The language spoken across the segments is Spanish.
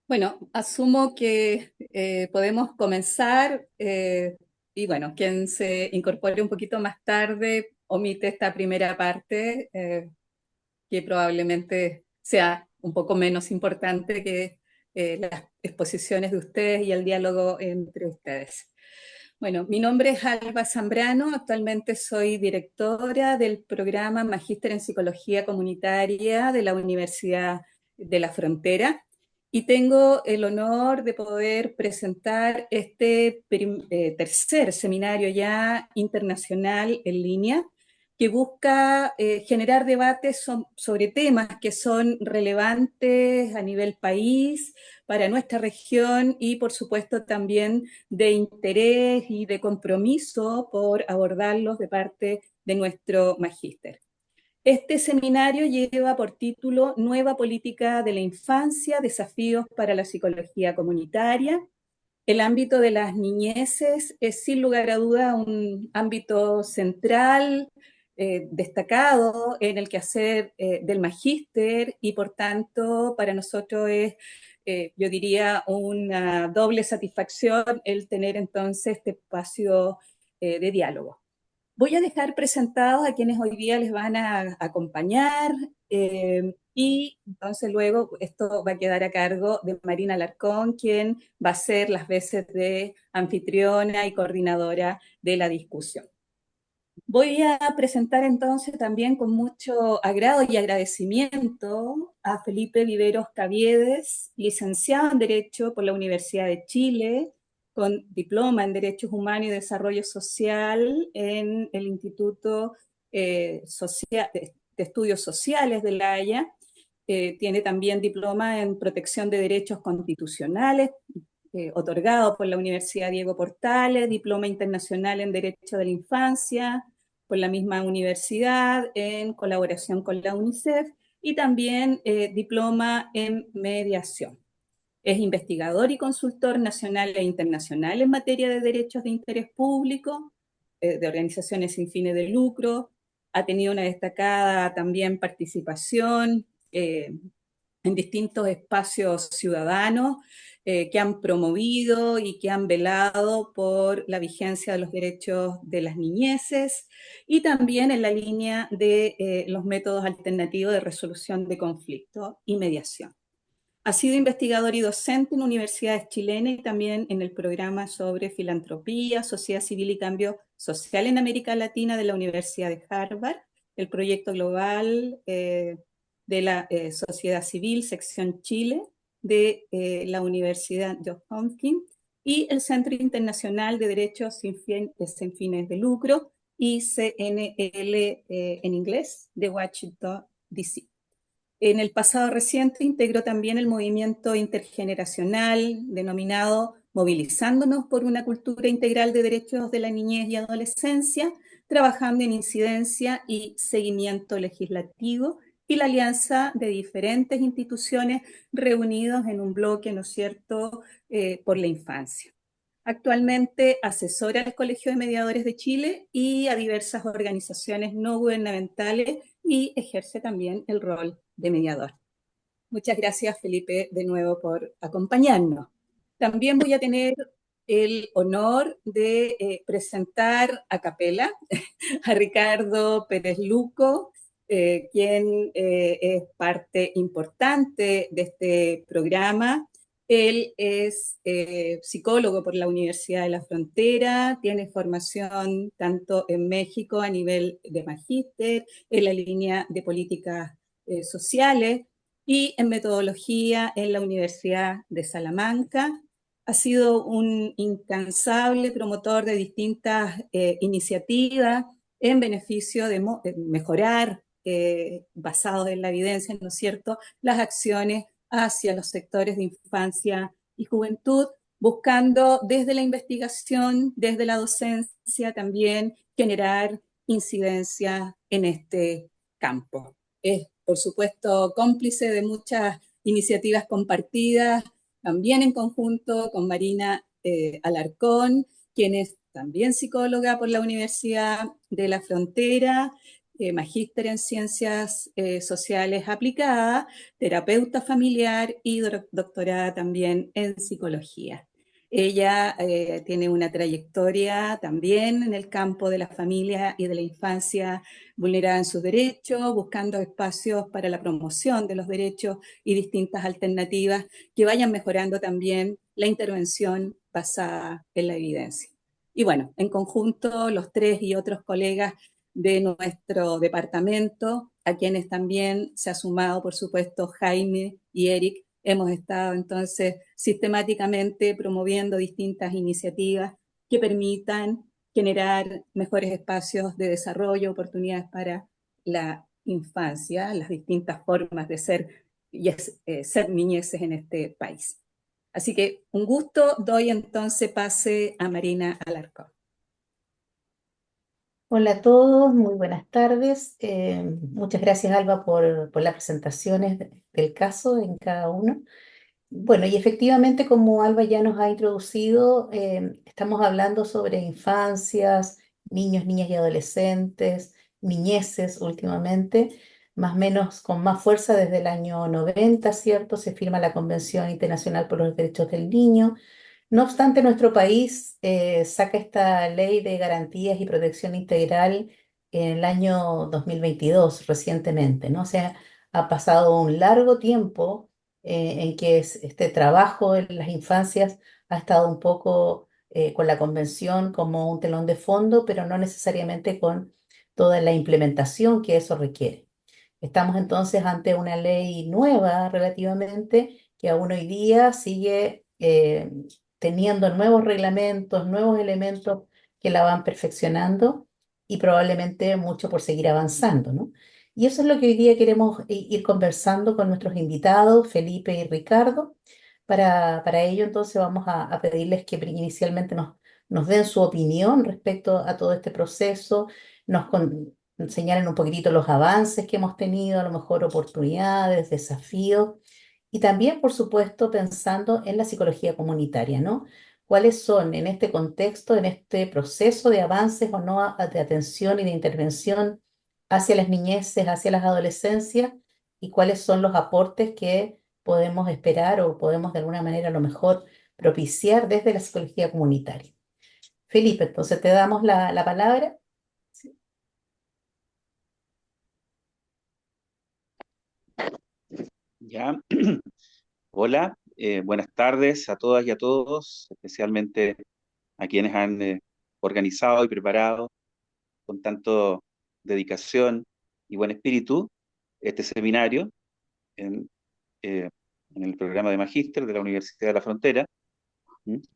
Bueno, asumo que podemos comenzar y bueno, quien se incorpore un poquito más tarde omite esta primera parte que probablemente sea un poco menos importante que las exposiciones de ustedes y el diálogo entre ustedes. Bueno, mi nombre es Alba Zambrano, actualmente soy directora del programa Magíster en Psicología Comunitaria de la Universidad de la Frontera y tengo el honor de poder presentar este tercer seminario ya internacional en línea que busca generar debates sobre temas que son relevantes a nivel país, para nuestra región y por supuesto también de interés y de compromiso por abordarlos de parte de nuestro magíster. Este seminario lleva por título Nueva Política de la Infancia, Desafíos para la Psicología Comunitaria. El ámbito de las niñeces es sin lugar a duda un ámbito central, destacado en el quehacer del magíster y por tanto para nosotros es, yo diría, una doble satisfacción el tener entonces este espacio de diálogo. Voy a dejar presentados a quienes hoy día les van a acompañar y entonces luego esto va a quedar a cargo de Marina Alarcón, quien va a ser las veces de anfitriona y coordinadora de la discusión. Voy a presentar entonces también con mucho agrado y agradecimiento a Felipe Viveros Caviedes, licenciado en Derecho por la Universidad de Chile, con diploma en Derechos Humanos y Desarrollo Social en el Instituto de Estudios Sociales de La Haya. Tiene también diploma en Protección de Derechos Constitucionales, otorgado por la Universidad Diego Portales, diploma internacional en Derecho de la Infancia, por la misma universidad, en colaboración con la UNICEF, y también diploma en mediación. Es investigador y consultor nacional e internacional en materia de derechos de interés público, de organizaciones sin fines de lucro. Ha tenido una destacada también participación en distintos espacios ciudadanos que han promovido y que han velado por la vigencia de los derechos de las niñeces y también en la línea de los métodos alternativos de resolución de conflictos y mediación. Ha sido investigador y docente en universidades chilenas y también en el programa sobre filantropía, sociedad civil y cambio social en América Latina de la Universidad de Harvard, el proyecto global de la sociedad civil, sección Chile, de la Universidad Johns Hopkins y el Centro Internacional de Derechos sin Fines de Lucro, ICNL en inglés, de Washington, D.C. En el pasado reciente integró también el movimiento intergeneracional denominado Movilizándonos por una cultura integral de derechos de la niñez y adolescencia, trabajando en incidencia y seguimiento legislativo y la alianza de diferentes instituciones reunidos en un bloque, ¿no es cierto?, por la infancia. Actualmente asesora al Colegio de Mediadores de Chile y a diversas organizaciones no gubernamentales y ejerce también el rol de mediador. Muchas gracias, Felipe, de nuevo por acompañarnos. También voy a tener el honor de presentar a capela a Ricardo Pérez Luco, quien es parte importante de este programa. Él es psicólogo por la Universidad de la Frontera, tiene formación tanto en México a nivel de magíster, en la línea de políticas sociales y en metodología en la Universidad de Salamanca. Ha sido un incansable promotor de distintas iniciativas en beneficio de mejorar, basados en la evidencia, ¿no es cierto?, las acciones hacia los sectores de infancia y juventud, buscando desde la investigación, desde la docencia también generar incidencia en este campo. Es, por supuesto, cómplice de muchas iniciativas compartidas, también en conjunto con Marina Alarcón, quien es también psicóloga por la Universidad de la Frontera, magíster en ciencias sociales aplicadas, terapeuta familiar y doctorada también en psicología. Ella tiene una trayectoria también en el campo de la familia y de la infancia vulnerada en sus derechos, buscando espacios para la promoción de los derechos y distintas alternativas que vayan mejorando también la intervención basada en la evidencia. Y bueno, en conjunto, los tres y otros colegas de nuestro departamento, a quienes también se ha sumado, por supuesto, Jaime y Eric, hemos estado entonces sistemáticamente promoviendo distintas iniciativas que permitan generar mejores espacios de desarrollo, oportunidades para la infancia, las distintas formas de ser y ser niñeces en este país. Así que un gusto, doy entonces pase a Marina Alarcón. Hola a todos, muy buenas tardes. Muchas gracias, Alba, por las presentaciones del caso en cada uno. Bueno, y efectivamente, como Alba ya nos ha introducido, estamos hablando sobre infancias, niños, niñas y adolescentes, niñeces últimamente, más o menos con más fuerza desde el año 90, ¿cierto? Se firma la Convención Internacional por los Derechos del Niño. No obstante, nuestro país saca esta ley de garantías y protección integral en el año 2022, recientemente, ¿no? O sea, ha pasado un largo tiempo en que este trabajo en las infancias ha estado un poco con la convención como un telón de fondo, pero no necesariamente con toda la implementación que eso requiere. Estamos entonces ante una ley nueva relativamente que aún hoy día sigue teniendo nuevos reglamentos, nuevos elementos que la van perfeccionando y probablemente mucho por seguir avanzando, ¿no? Y eso es lo que hoy día queremos ir conversando con nuestros invitados, Felipe y Ricardo. Para ello, entonces, vamos a pedirles que inicialmente nos den su opinión respecto a todo este proceso, señalen un poquitito los avances que hemos tenido, a lo mejor oportunidades, desafíos, y también, por supuesto, pensando en la psicología comunitaria, ¿no? ¿Cuáles son en este contexto, en este proceso de avances o no de atención y de intervención hacia las niñeces, hacia las adolescencias, y cuáles son los aportes que podemos esperar o podemos de alguna manera a lo mejor propiciar desde la psicología comunitaria? Felipe, entonces te damos la palabra. Sí. Ya, hola, buenas tardes a todas y a todos, especialmente a quienes han organizado y preparado con tanto dedicación y buen espíritu este seminario en, eh, en el programa de Magíster de la Universidad de la Frontera,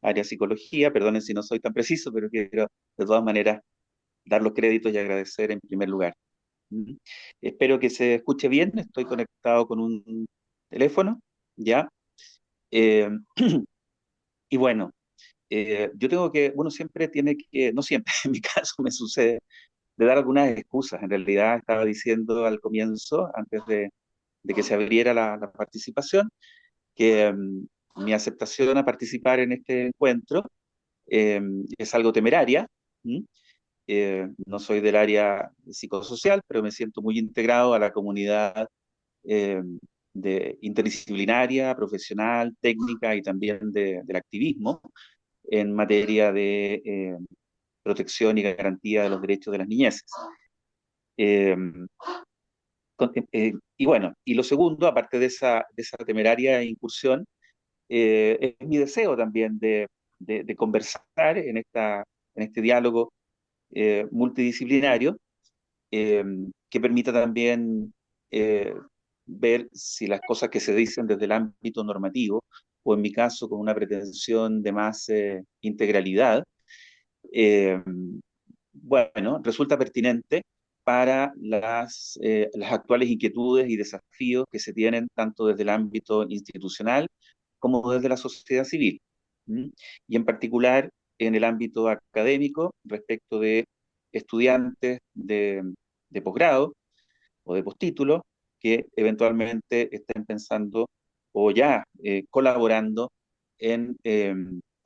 área psicología. Perdonen si no soy tan preciso, pero quiero de todas maneras dar los créditos y agradecer en primer lugar. ¿Mm? Espero que se escuche bien, estoy conectado con un teléfono, ¿ya? Eh, y bueno, yo tengo que, uno siempre tiene que, no siempre, en mi caso me sucede, de dar algunas excusas. En realidad estaba diciendo al comienzo, antes de que se abriera la participación, que mi aceptación a participar en este encuentro eh, es algo temeraria. ¿Mm? No soy del área psicosocial, pero me siento muy integrado a la comunidad eh, interdisciplinaria, profesional, técnica y también del activismo en materia de protección y garantía de los derechos de las niñeces. Eh, y bueno, y lo segundo, aparte de esa temeraria incursión, es mi deseo también de conversar en este diálogo multidisciplinario, eh, que permita también eh, ver si las cosas que se dicen desde el ámbito normativo, o en mi caso con una pretensión de más integralidad, eh, bueno, resulta pertinente para las actuales inquietudes y desafíos que se tienen tanto desde el ámbito institucional como desde la sociedad civil. ¿Mm? Y en particular en el ámbito académico respecto de estudiantes de posgrado o de postítulo que eventualmente estén pensando o ya colaborando en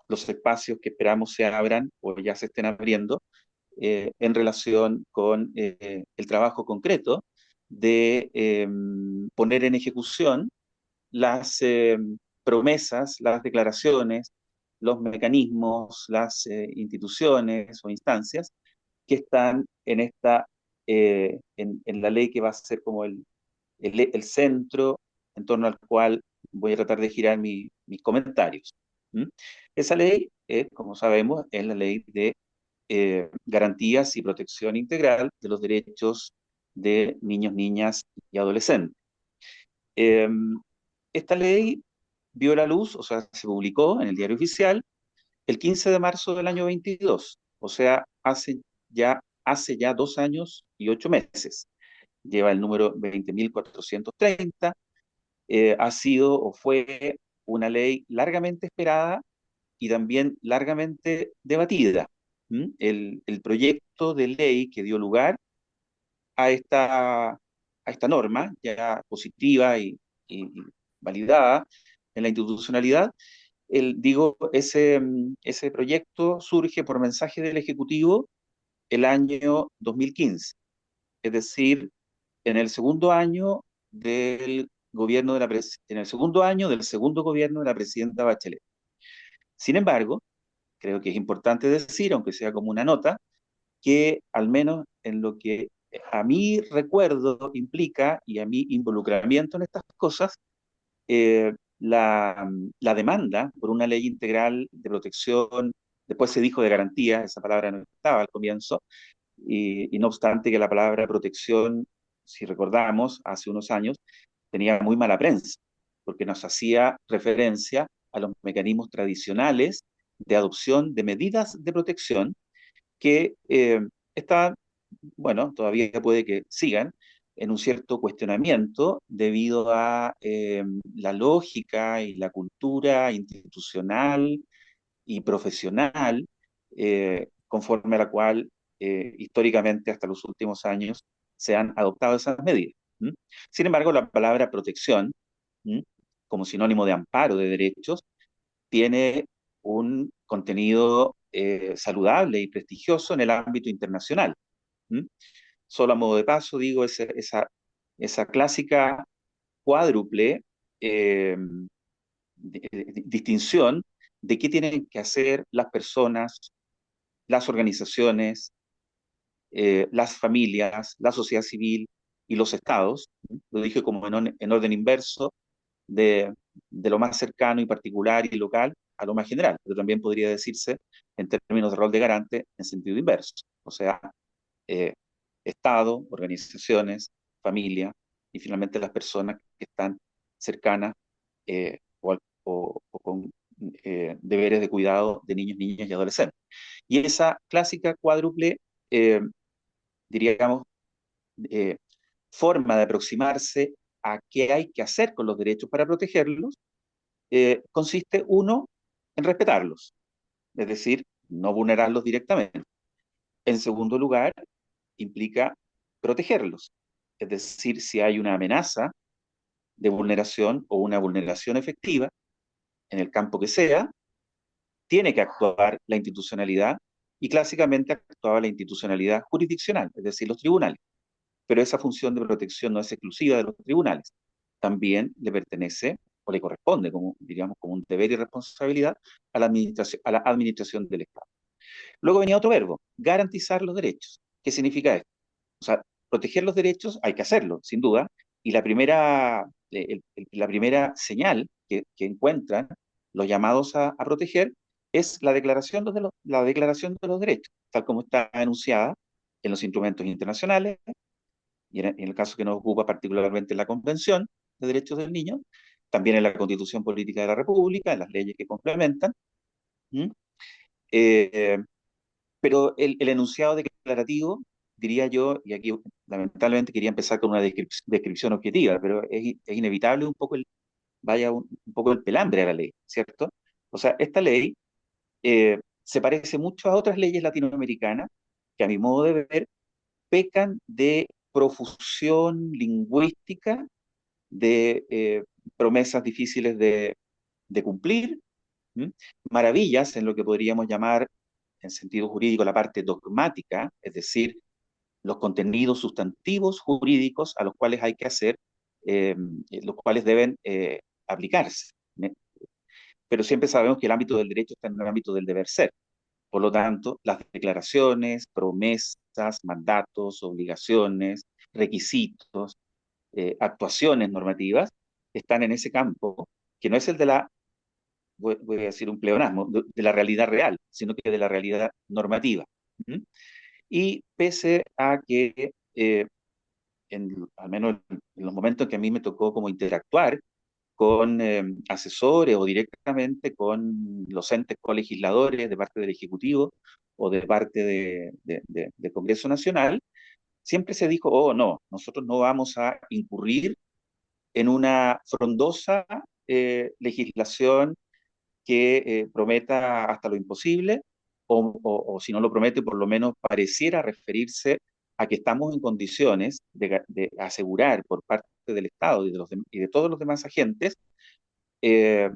los espacios que esperamos se abran o ya se estén abriendo en relación con el trabajo concreto de poner en ejecución las promesas, las declaraciones, los mecanismos, las instituciones o instancias que están en en la ley que va a ser como el centro en torno al cual voy a tratar de girar mis comentarios. ¿Mm? Esa ley, como sabemos, es la ley de garantías y protección integral de los derechos de niños, niñas y adolescentes. Eh, Esta ley vio la luz, o sea, se publicó en el Diario Oficial el 15 de marzo del año 22, o sea, hace ya 2 años y 8 meses. Lleva el número 20.430. Ha sido o fue una ley largamente esperada y también largamente debatida. El proyecto de ley que dio lugar a esta norma ya positiva y validada en la institucionalidad, ese proyecto surge por mensaje del Ejecutivo el año 2015, es decir, en el segundo año en el segundo año del segundo gobierno de la presidenta Bachelet. Sin embargo, creo que es importante decir, aunque sea como una nota, que al menos en lo que a mí recuerdo implica y a mi involucramiento en estas cosas, la demanda por una ley integral de protección, después se dijo de garantía, esa palabra no estaba al comienzo, y no obstante que la palabra protección, si recordamos, hace unos años, tenía muy mala prensa, porque nos hacía referencia a los mecanismos tradicionales de adopción de medidas de protección que están, bueno, todavía puede que sigan en un cierto cuestionamiento debido a la lógica y la cultura institucional y profesional conforme a la cual históricamente hasta los últimos años se han adoptado esas medidas. ¿Mm? Sin embargo, la palabra protección, ¿mm?, como sinónimo de amparo de derechos, tiene un contenido saludable y prestigioso en el ámbito internacional. ¿Mm? Solo a modo de paso, digo, esa clásica cuádruple eh, distinción de qué tienen que hacer las personas, las organizaciones, las familias, la sociedad civil y los estados. Lo dije como en orden inverso, de, de lo más cercano y particular y local a lo más general, pero también podría decirse en términos de rol de garante en sentido inverso, o sea, eh, Estado, organizaciones, familia y finalmente las personas que están cercanas o con deberes de cuidado de niños, niñas y adolescentes. Y esa clásica cuádruple, eh, diríamos, eh, forma de aproximarse a qué hay que hacer con los derechos para protegerlos, consiste, uno, en respetarlos, es decir, no vulnerarlos directamente. En segundo lugar, implica protegerlos, es decir, si hay una amenaza de vulneración o una vulneración efectiva, en el campo que sea, tiene que actuar la institucionalidad y clásicamente actuaba la institucionalidad jurisdiccional, es decir, los tribunales. Pero esa función de protección no es exclusiva de los tribunales, también le pertenece o le corresponde, como, diríamos, como un deber y responsabilidad a la administración del Estado. Luego venía otro verbo, garantizar los derechos. ¿Qué significa esto? O sea, proteger los derechos hay que hacerlo, sin duda, y la primera señal que encuentran los llamados a proteger es la declaración de los derechos, tal como está enunciada en los instrumentos internacionales, y en el caso que nos ocupa particularmente la Convención de Derechos del Niño, también en la Constitución Política de la República, en las leyes que complementan. ¿Mm? Eh, pero el enunciado declarativo, diría yo, y aquí lamentablemente quería empezar con una descripción objetiva, pero es inevitable vaya un poco el pelambre a la ley, ¿cierto? O sea, esta ley se parece mucho a otras leyes latinoamericanas que a mi modo de ver pecan de profusión lingüística, de promesas difíciles de cumplir, ¿m? Maravillas en lo que podríamos llamar en sentido jurídico la parte dogmática, es decir, los contenidos sustantivos jurídicos a los cuales hay que hacer, los cuales deben aplicarse. Pero siempre sabemos que el ámbito del derecho está en el ámbito del deber ser. Por lo tanto, las declaraciones, promesas, mandatos, obligaciones, requisitos, actuaciones normativas, están en ese campo, que no es el de la, voy a decir un pleonasmo, de la realidad real, sino que de la realidad normativa. ¿Mm? Y pese a que, al menos en los momentos que a mí me tocó como interactuar con asesores o directamente con los entes colegisladores de parte del Ejecutivo o de parte del Congreso Nacional, siempre se dijo, oh, no, nosotros no vamos a incurrir en una frondosa legislación que prometa hasta lo imposible, o si no lo promete, por lo menos pareciera referirse a que estamos en condiciones de asegurar por parte del Estado y de todos los demás agentes eh,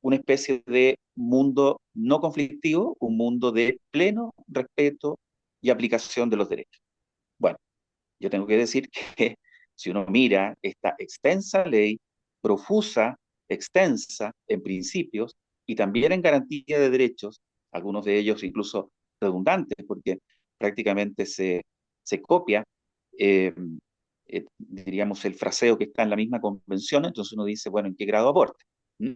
una especie de mundo no conflictivo, un mundo de pleno respeto y aplicación de los derechos. Bueno, yo tengo que decir que si uno mira esta extensa ley, profusa, extensa en principios y también en garantía de derechos, algunos de ellos incluso redundantes, porque prácticamente se copia, eh, diríamos, el fraseo que está en la misma convención, entonces uno dice, bueno, ¿en qué grado aporta? ¿Mm?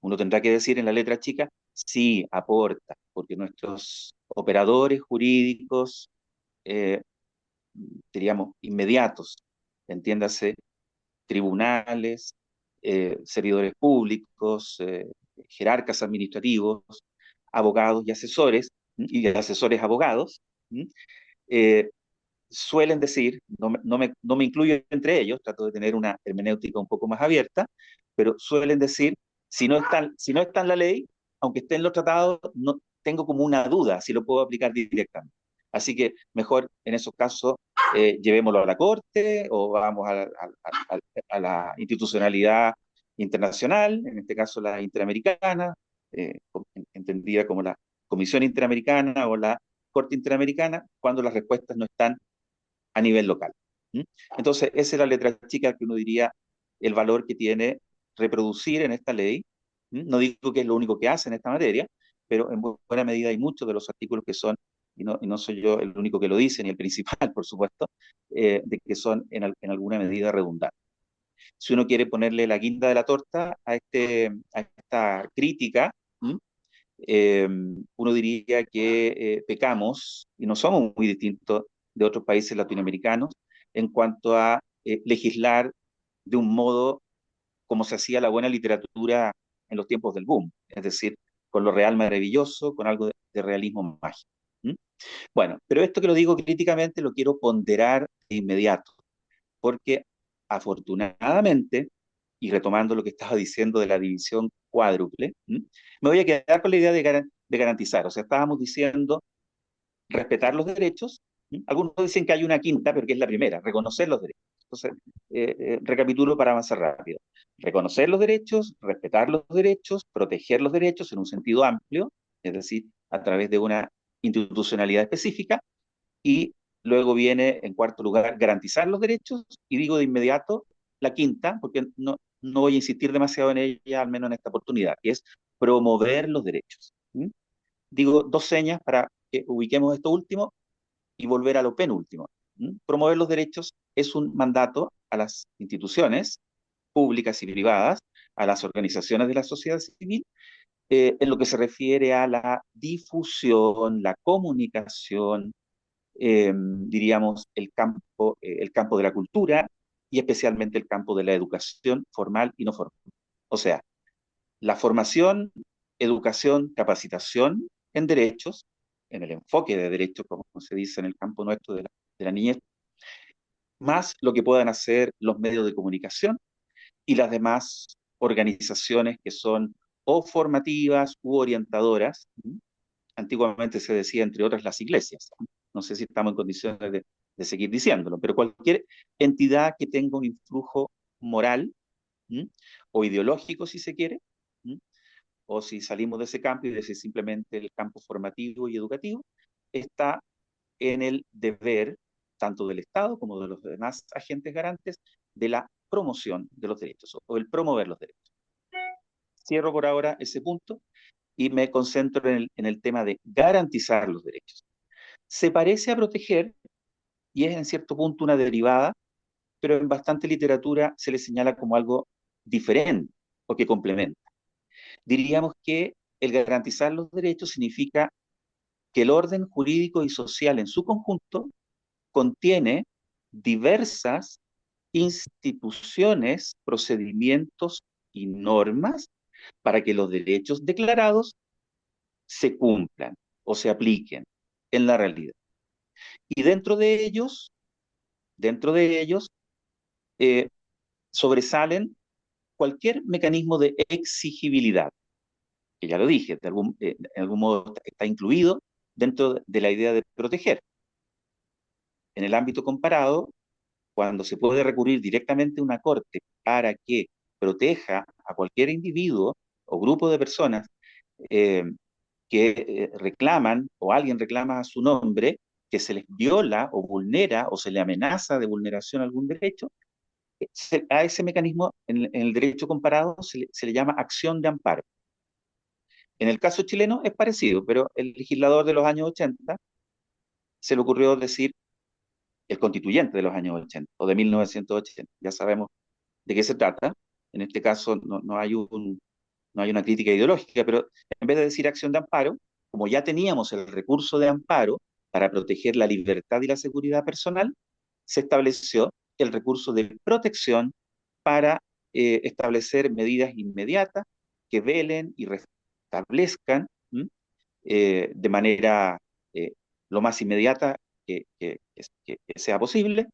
Uno tendrá que decir en la letra chica, sí, aporta, porque nuestros operadores jurídicos eh, diríamos, inmediatos, entiéndase, tribunales, servidores públicos, jerarcas administrativos, abogados y asesores abogados, eh, suelen decir, no me incluyo entre ellos, trato de tener una hermenéutica un poco más abierta, pero suelen decir, si no está en la ley, aunque esté en los tratados, no tengo como una duda si lo puedo aplicar directamente. Así que mejor en esos casos llevémoslo a la Corte o vamos a la institucionalidad internacional, en este caso la interamericana, entendida como la Comisión Interamericana o la Corte Interamericana, cuando las respuestas no están a nivel local. ¿Mm? Entonces, esa es la letra chica que uno diría el valor que tiene reproducir en esta ley. ¿Mm? No digo que es lo único que hace en esta materia, pero en buena medida hay muchos de los artículos que son, y no soy yo el único que lo dice, ni el principal, por supuesto, de que son en alguna medida redundantes. Si uno quiere ponerle la guinda de la torta a esta crítica, ¿mm? eh, uno diría que pecamos y no somos muy distintos de otros países latinoamericanos en cuanto a legislar de un modo como se hacía la buena literatura en los tiempos del boom, es decir, con lo real maravilloso, con algo de realismo mágico. ¿Mm? Bueno, pero esto que lo digo críticamente lo quiero ponderar de inmediato, porque afortunadamente, y retomando lo que estaba diciendo de la división cuádruple, me voy a quedar con la idea de garantizar. O sea, estábamos diciendo respetar los derechos. Algunos dicen que hay una quinta, pero que es la primera, reconocer los derechos. Entonces, recapitulo para avanzar rápido. Reconocer los derechos, respetar los derechos, proteger los derechos en un sentido amplio, es decir, a través de una institucionalidad específica, y luego viene, en cuarto lugar, garantizar los derechos, y digo de inmediato la quinta, porque no voy a insistir demasiado en ella, al menos en esta oportunidad, que es promover los derechos. ¿Mm? Digo dos señas para que ubiquemos esto último y volver a lo penúltimo. ¿Mm? Promover los derechos es un mandato a las instituciones públicas y privadas, a las organizaciones de la sociedad civil, en lo que se refiere a la difusión, la comunicación, diríamos, el campo de la cultura y especialmente el campo de la educación formal y no formal. O sea, la formación, educación, capacitación en derechos, en el enfoque de derechos, como se dice en el campo nuestro de la niñez, más lo que puedan hacer los medios de comunicación y las demás organizaciones que son o formativas u orientadoras. Antiguamente se decía, entre otras, las iglesias. No sé si estamos en condiciones de seguir diciéndolo, pero cualquier entidad que tenga un influjo moral, ¿m? O ideológico, si se quiere, ¿m? o si salimos de ese campo y de ese simplemente el campo formativo y educativo, está en el deber tanto del Estado como de los demás agentes garantes de la promoción de los derechos o el promover los derechos. Cierro por ahora ese punto y me concentro en el tema de garantizar los derechos. Se parece a proteger y es en cierto punto una derivada, pero en bastante literatura se le señala como algo diferente o que complementa. Diríamos que el garantizar los derechos significa que el orden jurídico y social en su conjunto contiene diversas instituciones, procedimientos y normas para que los derechos declarados se cumplan o se apliquen en la realidad. Y dentro de ellos eh, sobresalen cualquier mecanismo de exigibilidad, que ya lo dije, en algún modo está incluido dentro de la idea de proteger. En el ámbito comparado, cuando se puede recurrir directamente a una corte para que proteja a cualquier individuo o grupo de personas eh, que reclaman o alguien reclama a su nombre que se les viola o vulnera o se le amenaza de vulneración a algún derecho, a ese mecanismo en el derecho comparado se le llama acción de amparo. En el caso chileno es parecido, pero el legislador de los años 80 se le ocurrió decir el constituyente de los años 80 o de 1980. Ya sabemos de qué se trata. En este caso no hay una crítica ideológica, pero en vez de decir acción de amparo, como ya teníamos el recurso de amparo para proteger la libertad y la seguridad personal, se estableció el recurso de protección para establecer medidas inmediatas que velen y restablezcan de manera lo más inmediata que sea posible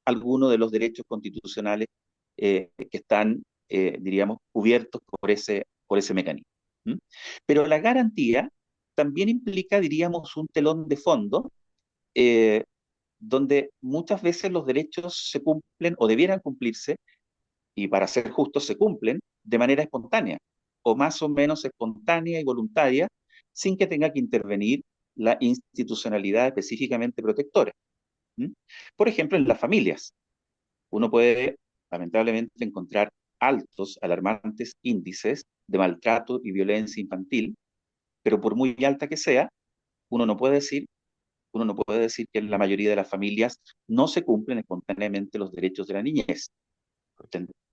algunos de los derechos constitucionales que están, diríamos, cubiertos por ese mecanismo. ¿Mm? Pero la garantía también implica, diríamos, un telón de fondo eh, donde muchas veces los derechos se cumplen o debieran cumplirse, y para ser justos se cumplen de manera espontánea, o más o menos espontánea y voluntaria, sin que tenga que intervenir la institucionalidad específicamente protectora. ¿Mm? Por ejemplo, en las familias, uno puede lamentablemente encontrar altos, alarmantes índices de maltrato y violencia infantil, pero por muy alta que sea, uno no puede decir, uno no puede decir que en la mayoría de las familias no se cumplen espontáneamente los derechos de la niñez.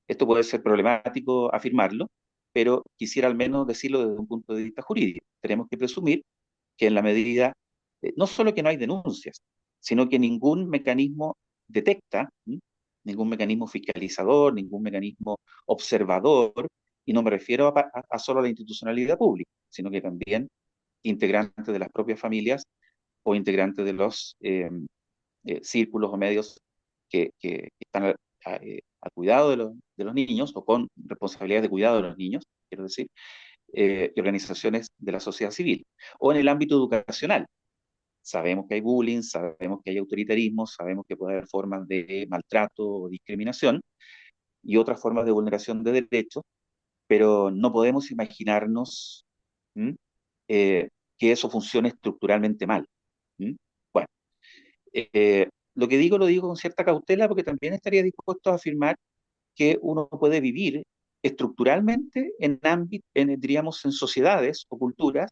Esto puede ser problemático afirmarlo, pero quisiera al menos decirlo desde un punto de vista jurídico. Tenemos que presumir que en la medida, no solo que no hay denuncias, sino que ningún mecanismo detecta, ¿m? Ningún mecanismo fiscalizador, ningún mecanismo observador, y no me refiero a solo la institucionalidad pública, sino que también integrantes de las propias familias o integrantes de los círculos o medios que están al cuidado de los niños o con responsabilidades de cuidado de los niños, quiero decir, y organizaciones de la sociedad civil. O en el ámbito educacional. Sabemos que hay bullying, sabemos que hay autoritarismo, sabemos que puede haber formas de maltrato o discriminación y otras formas de vulneración de derechos, pero no podemos imaginarnos ¿m? Eh, que eso funcione estructuralmente mal. ¿M? Bueno, lo que digo lo digo con cierta cautela porque también estaría dispuesto a afirmar que uno puede vivir estructuralmente diríamos, en sociedades o culturas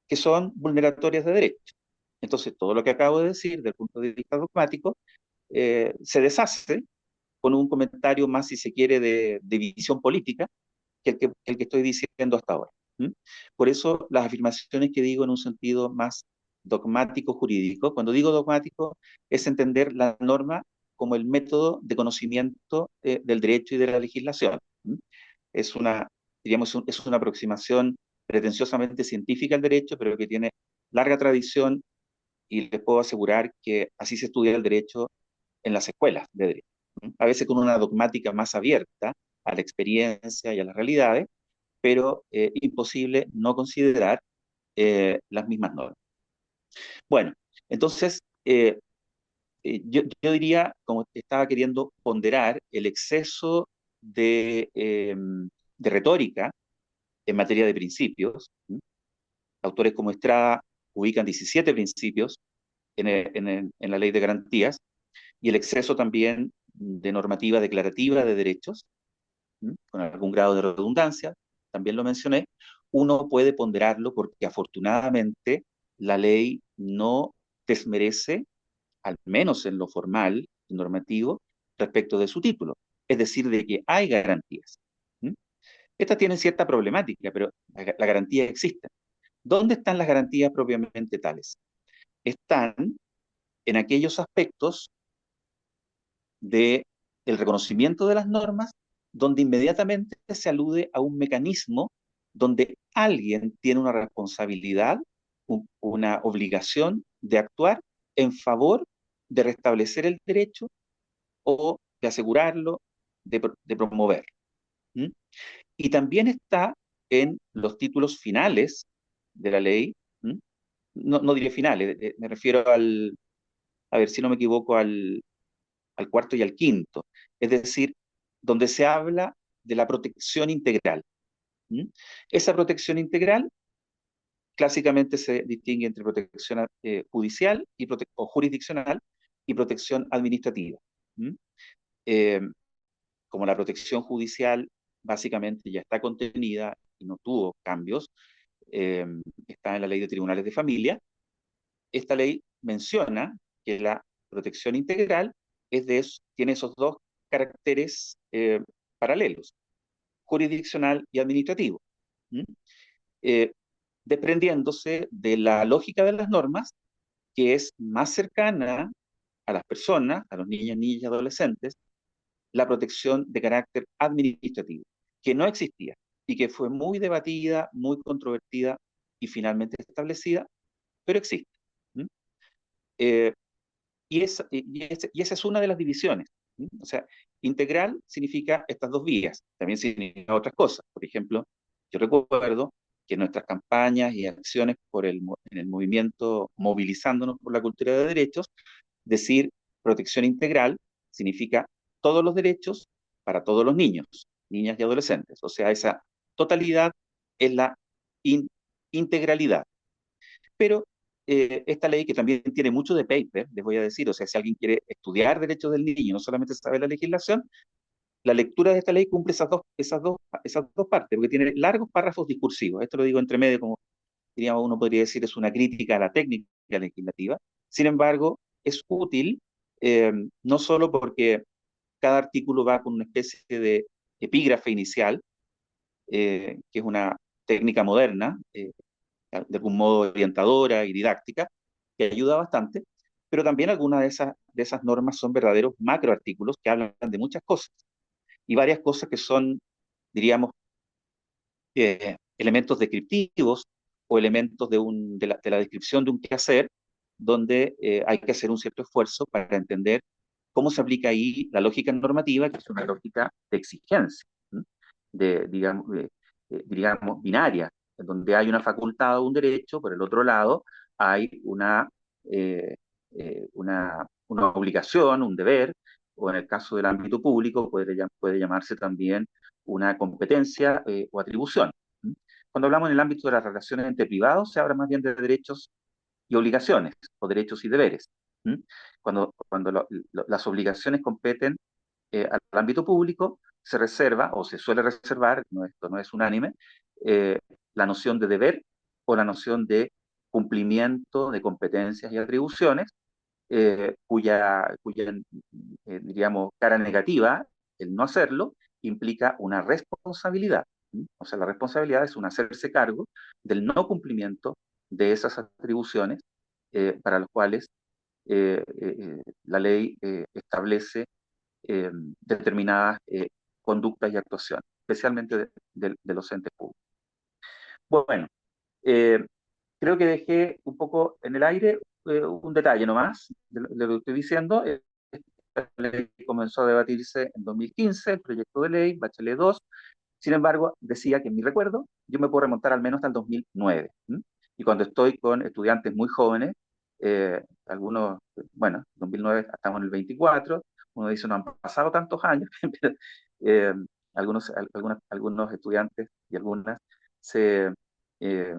que son vulneratorias de derechos. Entonces, todo lo que acabo de decir, desde el punto de vista dogmático, se deshace con un comentario más, si se quiere, de visión política que el que estoy diciendo hasta ahora. ¿Mm? Por eso, las afirmaciones que digo en un sentido más dogmático jurídico, cuando digo dogmático, es entender la norma como el método de conocimiento del derecho y de la legislación. ¿Mm? Es una, diríamos, es una aproximación pretenciosamente científica al derecho, pero que tiene larga tradición y les puedo asegurar que así se estudia el derecho en las escuelas de derecho. A veces con una dogmática más abierta a la experiencia y a las realidades, pero imposible no considerar las mismas normas. Bueno, entonces yo diría, como estaba queriendo ponderar, el exceso de retórica en materia de principios. Autores como Estrada ubican 17 principios en la ley de garantías, y el exceso también de normativa declarativa de derechos, con algún grado de redundancia, también lo mencioné. Uno puede ponderarlo porque afortunadamente la ley no desmerece, al menos en lo formal y normativo, respecto de su título. Es decir, de que hay garantías. ¿Mm? Estas tienen cierta problemática, pero la garantía existe. ¿Dónde están las garantías propiamente tales? Están en aquellos aspectos de el reconocimiento de las normas, donde inmediatamente se alude a un mecanismo donde alguien tiene una responsabilidad, una obligación de actuar en favor de restablecer el derecho o de asegurarlo, de promover. ¿Mm? Y también está en los títulos finales de la ley. ¿Mm? No diré finales, me refiero a ver si no me equivoco, al cuarto y al quinto, es decir, donde se habla de la protección integral. ¿Mm? Esa protección integral clásicamente se distingue entre protección judicial o jurisdiccional y protección administrativa. ¿Mm? Eh, Como la protección judicial básicamente ya está contenida y no tuvo cambios, eh, está en la ley de tribunales de familia. Esta ley menciona que la protección integral tiene esos dos caracteres paralelos, jurisdiccional y administrativo. ¿Mm? Eh, Desprendiéndose de la lógica de las normas, que es más cercana a las personas, a los niños, niñas y adolescentes, la protección de carácter administrativo, que no existía y que fue muy debatida, muy controvertida y finalmente establecida, pero existe. ¿Mm? Eh, y esa es una de las divisiones. ¿Sí? O sea, integral significa estas dos vías, también significa otras cosas. Por ejemplo, yo recuerdo que nuestras campañas y acciones en el movimiento movilizándonos por la cultura de derechos, decir protección integral significa todos los derechos para todos los niños, niñas y adolescentes. O sea, esa totalidad es la in integralidad. Pero esta ley, que también tiene mucho de paper, les voy a decir, o sea, si alguien quiere estudiar derechos del niño, no solamente sabe la legislación, la lectura de esta ley cumple esas dos partes, porque tiene largos párrafos discursivos. Esto lo digo entre medio, como diríamos, uno podría decir, es una crítica a la técnica legislativa. Sin embargo, es útil, no solo porque cada artículo va con una especie de epígrafe inicial, que es una técnica moderna, de algún modo orientadora y didáctica, que ayuda bastante, pero también algunas de esas normas son verdaderos macroartículos que hablan de muchas cosas, y varias cosas que son, diríamos, elementos descriptivos o elementos de la descripción de un quehacer, donde hay que hacer un cierto esfuerzo para entender cómo se aplica ahí la lógica normativa, que es una lógica de exigencia, ¿sí? Digamos, binaria, en donde hay una facultad o un derecho, por el otro lado hay eh, una obligación, un deber, o en el caso del ámbito público puede llamarse también una competencia o atribución. Cuando hablamos en el ámbito de las relaciones entre privados, se habla más bien de derechos y obligaciones, o derechos y deberes. ¿Mm? Cuando las obligaciones competen al ámbito público, se reserva o se suele reservar, esto no es unánime, eh, la noción de deber o la noción de cumplimiento de competencias y atribuciones, cuya diríamos, cara negativa, el no hacerlo, implica una responsabilidad. ¿Sí? O sea, la responsabilidad es un hacerse cargo del no cumplimiento de esas atribuciones para las cuales la ley establece eh, determinadas conductas y actuaciones, especialmente de los entes públicos. Bueno, eh, creo que dejé un poco en el aire un detalle nomás de lo que estoy diciendo. Esta ley comenzó a debatirse en 2015, el proyecto de ley, Bachelet 2. Sin embargo, decía que en mi recuerdo yo me puedo remontar al menos hasta el 2009. ¿M? Y cuando estoy con estudiantes muy jóvenes, algunos, bueno, 2009 estamos en el 24, uno dice no han pasado tantos años, pero algunos estudiantes y algunas se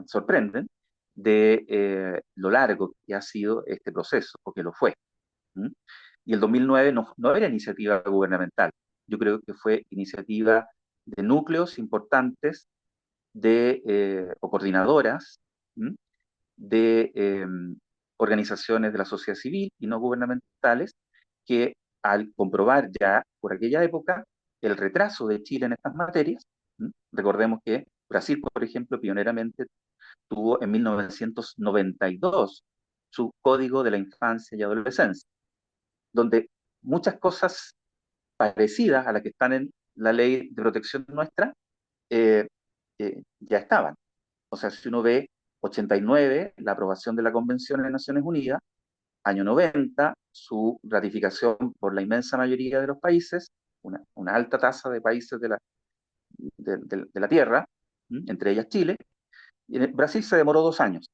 sorprenden de lo largo que ha sido este proceso, porque lo fue. ¿Mm? Y el 2009 no era iniciativa gubernamental, yo creo que fue iniciativa de núcleos importantes o coordinadoras, ¿m? de organizaciones de la sociedad civil y no gubernamentales, que al comprobar ya por aquella época el retraso de Chile en estas materias, ¿m? Recordemos que Brasil, por ejemplo, pioneramente tuvo en 1992 su Código de la Infancia y Adolescencia, donde muchas cosas parecidas a las que están en la ley de protección nuestra eh, ya estaban. O sea, si uno ve 89, la aprobación de la Convención de Naciones Unidas, año 90, su ratificación por la inmensa mayoría de los países, una alta tasa de países de la Tierra, entre ellas Chile, y en Brasil se demoró 2 años.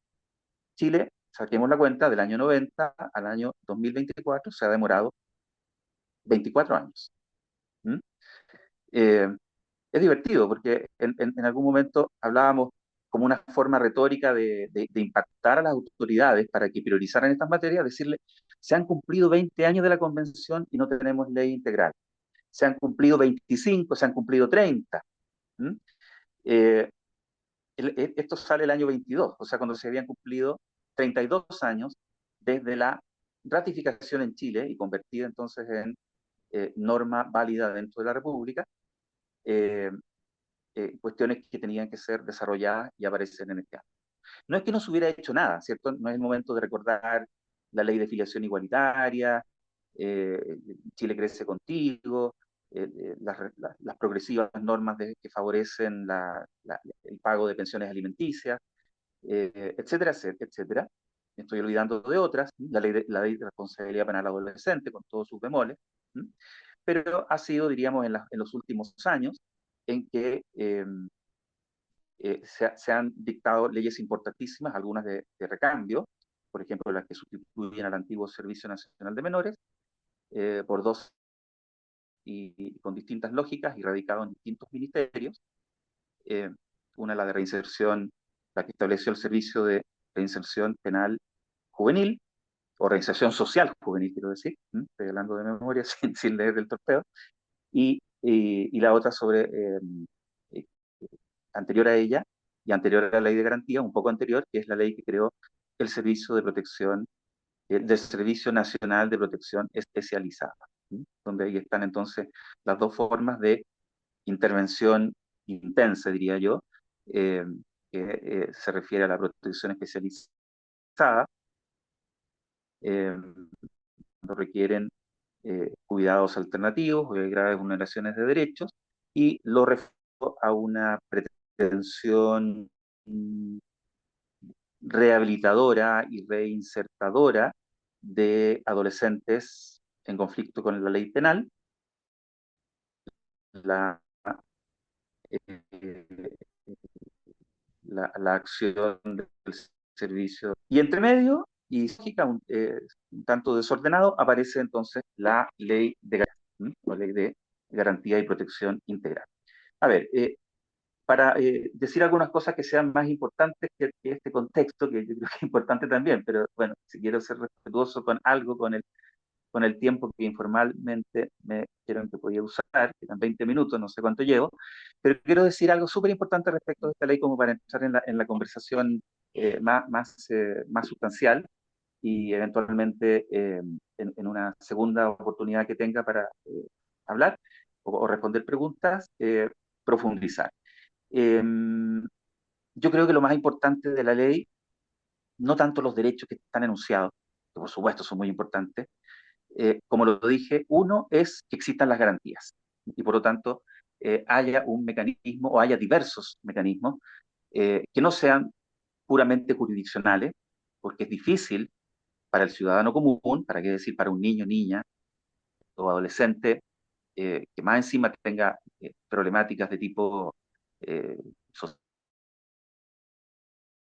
Chile, saquemos la cuenta, del año 90 al año 2024 se ha demorado 24 años. ¿Mm? Eh, es divertido porque en algún momento hablábamos como una forma retórica de impactar a las autoridades para que priorizaran estas materias, decirle, se han cumplido 20 años de la convención y no tenemos ley integral. Se han cumplido 25, se han cumplido 30. ¿Mm? Eh, Esto sale el año 22, o sea, cuando se habían cumplido 32 años desde la ratificación en Chile y convertida entonces en norma válida dentro de la República. Eh, Cuestiones que tenían que ser desarrolladas y aparecen en este año. No es que no se hubiera hecho nada, ¿cierto? No es el momento de recordar la ley de filiación igualitaria, Chile crece contigo, las progresivas normas que favorecen el pago de pensiones alimenticias, etcétera, etcétera. Me estoy olvidando de otras, la ley de responsabilidad penal adolescente, con todos sus bemoles, ¿m? Pero ha sido, diríamos, en los últimos años en que se han dictado leyes importantísimas, algunas de recambio, por ejemplo, las que sustituyen al antiguo Servicio Nacional de Menores, por dos y con distintas lógicas y radicado en distintos ministerios. Eh, una, la de reinserción, la que estableció el Servicio de Reinserción Penal Juvenil, o reinserción social juvenil, quiero decir, estoy hablando de memoria sin leer del torpeo, y la otra eh, anterior a ella y anterior a la ley de garantía, un poco anterior, que es la ley que creó el Servicio de Protección, del Servicio Nacional de Protección Especializada, donde ahí están entonces las dos formas de intervención intensa, diría yo, eh, que se refiere a la protección especializada, eh, cuando requieren cuidados alternativos o hay graves vulneraciones de derechos, y lo refiero a una pretensión rehabilitadora y reinsertadora de adolescentes en conflicto con la ley penal, la, eh, la acción del servicio. Y entre medio, y un tanto desordenado, aparece entonces la ley la ley de garantía y protección integral. A ver, para decir algunas cosas que sean más importantes que este contexto, que yo creo que es importante también, pero bueno, si quiero ser respetuoso con algo, con el tiempo que informalmente me dijeron que podía usar, que eran 20 minutos, no sé cuánto llevo, pero quiero decir algo súper importante respecto a esta ley como para entrar en la conversación más sustancial y eventualmente en una segunda oportunidad que tenga para hablar o responder preguntas, profundizar. Eh, yo creo que lo más importante de la ley, no tanto los derechos que están enunciados, que por supuesto son muy importantes, como lo dije, uno es que existan las garantías y por lo tanto haya un mecanismo o haya diversos mecanismos que no sean puramente jurisdiccionales, porque es difícil para el ciudadano común, para qué decir para un niño, niña o adolescente, que más encima tenga problemáticas de tipo eh,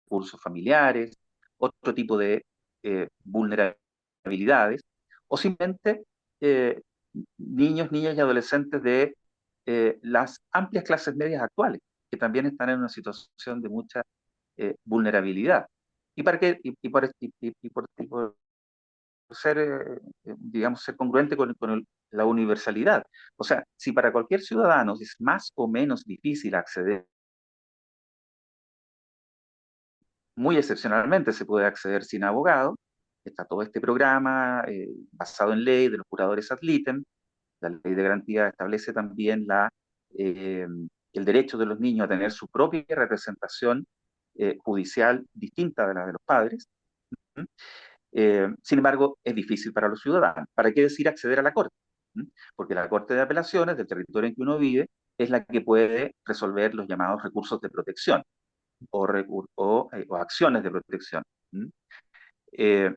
recursos familiares, otro tipo de vulnerabilidades, o simplemente eh, niños, niñas y adolescentes de las amplias clases medias actuales, que también están en una situación de mucha vulnerabilidad. Y para que, y por ser, digamos, ser congruente la universalidad. O sea, si para cualquier ciudadano es más o menos difícil acceder, muy excepcionalmente se puede acceder sin abogado, está todo este programa basado en ley de los curadores ad litem. La ley de garantía establece también eh, el derecho de los niños a tener su propia representación judicial distinta de la de los padres. ¿Mm? Sin embargo, es difícil para los ciudadanos. ¿Para qué decir acceder a la Corte? ¿Mm? Porque la Corte de Apelaciones del territorio en que uno vive es la que puede resolver los llamados recursos de protección o acciones de protección. ¿Mm? Eh,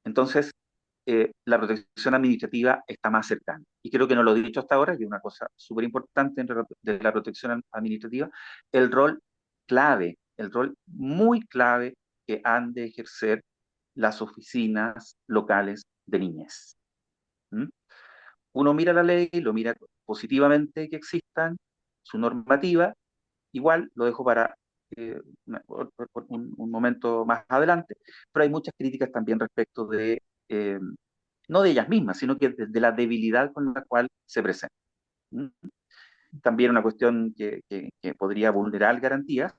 entonces, la protección administrativa está más cercana. Y creo que no lo he dicho hasta ahora, que es una cosa súper importante de la protección administrativa, el rol clave, el rol muy clave que han de ejercer las oficinas locales de niñez. ¿Mm? Uno mira la ley, lo mira positivamente que existan, su normativa, igual lo dejo para un momento más adelante, pero hay muchas críticas también respecto eh, no de ellas mismas, sino que de la debilidad con la cual se presenta. ¿Mm? También una cuestión que podría vulnerar garantías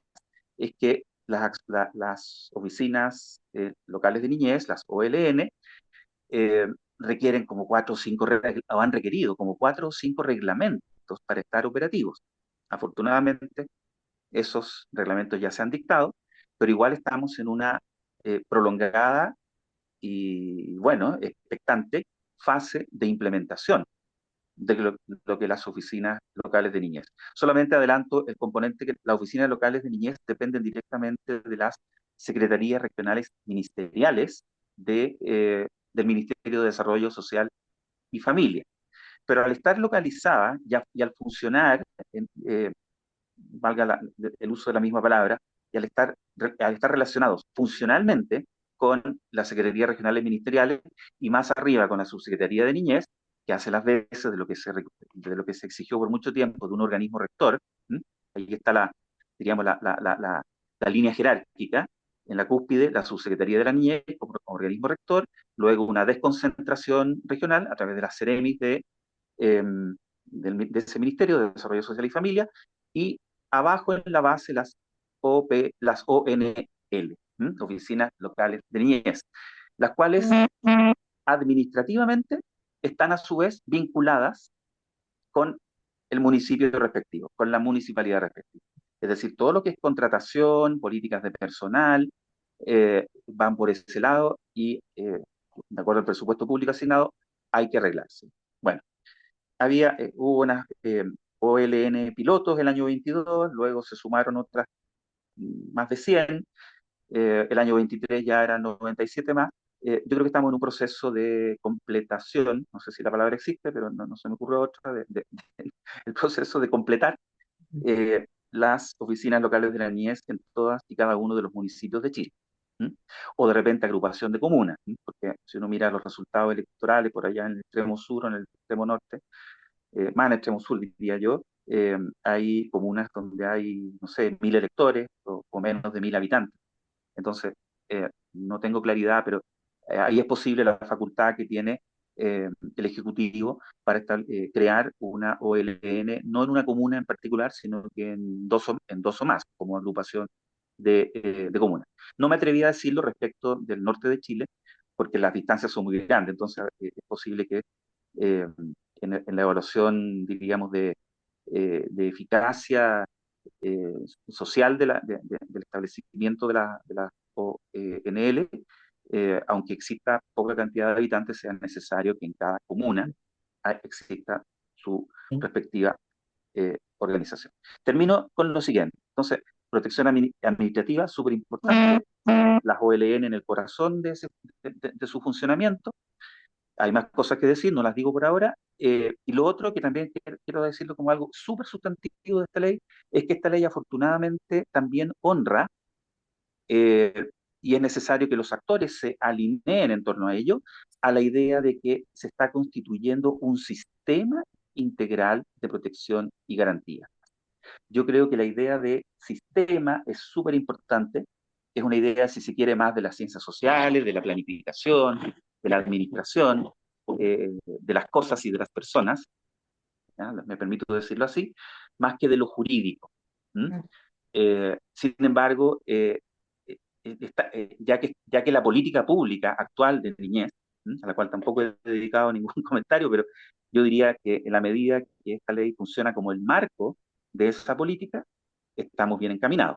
es que las oficinas locales de niñez, las OLN, eh, requieren como cuatro o cinco, o han requerido como cuatro o cinco reglamentos para estar operativos. Afortunadamente, esos reglamentos ya se han dictado, pero igual estamos en una prolongada y, bueno, expectante fase de implementación de lo que las oficinas locales de niñez. Solamente adelanto el componente que las oficinas locales de niñez dependen directamente de las secretarías regionales ministeriales del Ministerio de Desarrollo Social y Familia. Pero al estar localizada y al funcionar, valga el uso de la misma palabra, y al estar relacionados funcionalmente con las secretarías regionales ministeriales y más arriba con la subsecretaría de niñez, que hace las veces de lo que se exigió por mucho tiempo de un organismo rector. ¿Mm? Ahí está digamos, la línea jerárquica. En la cúspide, la subsecretaría de la niñez como organismo rector, luego una desconcentración regional a través de las CEREMIS eh, de ese Ministerio de Desarrollo Social y Familia, y abajo en la base las ONL, Oficinas Locales de Niñez, las cuales administrativamente están a su vez vinculadas con el municipio respectivo, con la municipalidad respectiva. Es decir, todo lo que es contratación, políticas de personal, van por ese lado y, de acuerdo al presupuesto público asignado, hay que arreglarse. Bueno, hubo unas OLN pilotos el año 22, luego se sumaron otras más de 100, el año 23 ya eran 97 más. Yo creo que estamos en un proceso de completación, no sé si la palabra existe, pero no se me ocurre otra, el proceso de completar las oficinas locales de la niñez en todas y cada uno de los municipios de Chile. ¿Mm? O de repente agrupación de comunas, ¿sí? Porque si uno mira los resultados electorales por allá en el extremo sur o en el extremo norte, más en el extremo sur diría yo, hay comunas donde hay, no sé, 1.000 electores o menos de 1.000 habitantes. Entonces, no tengo claridad, pero ahí es posible la facultad que tiene el Ejecutivo para crear una OLN, no en una comuna en particular, sino que en dos o más, como agrupación de comunas. No me atreví a decirlo respecto del norte de Chile, porque las distancias son muy grandes, entonces es posible que eh, en la evaluación, diríamos, de eficacia eh, social del establecimiento de la ONL, aunque exista poca cantidad de habitantes, sea necesario que en cada comuna exista su respectiva organización. Termino con lo siguiente. Entonces, protección administrativa, súper importante, las OLN en el corazón de su funcionamiento. Hay más cosas que decir, no las digo por ahora. Y lo otro que también quiero decirlo como algo súper sustantivo de esta ley, es que esta ley afortunadamente también honra, eh, y es necesario que los actores se alineen en torno a ello, a la idea de que se está constituyendo un sistema integral de protección y garantía. Yo creo que la idea de sistema es súper importante, es una idea, si se quiere, más de las ciencias sociales, de la planificación, de la administración, de las cosas y de las personas, ¿ya? Me permito decirlo así, más que de lo jurídico. ¿Mm? Mm. Sin embargo, ya que la política pública actual de niñez, a la cual tampoco he dedicado ningún comentario, pero yo diría que en la medida que esta ley funciona como el marco de esa política, estamos bien encaminados.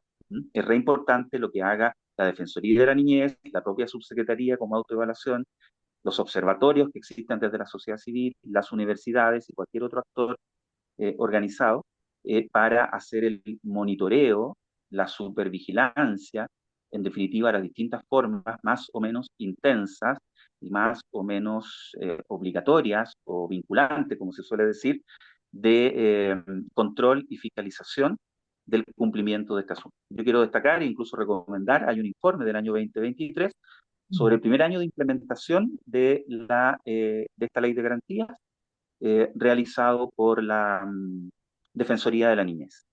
Es re importante lo que haga la Defensoría de la Niñez, la propia subsecretaría como autoevaluación, los observatorios que existen desde la sociedad civil, las universidades y cualquier otro actor organizado para hacer el monitoreo, la supervigilancia, en definitiva, las distintas formas más o menos intensas y más o menos obligatorias o vinculantes, como se suele decir, de control y fiscalización del cumplimiento de este asunto. Yo quiero destacar e incluso recomendar, hay un informe del año 2023 sobre Mm. el primer año de implementación de esta ley de garantías realizado por la Defensoría de la Niñez.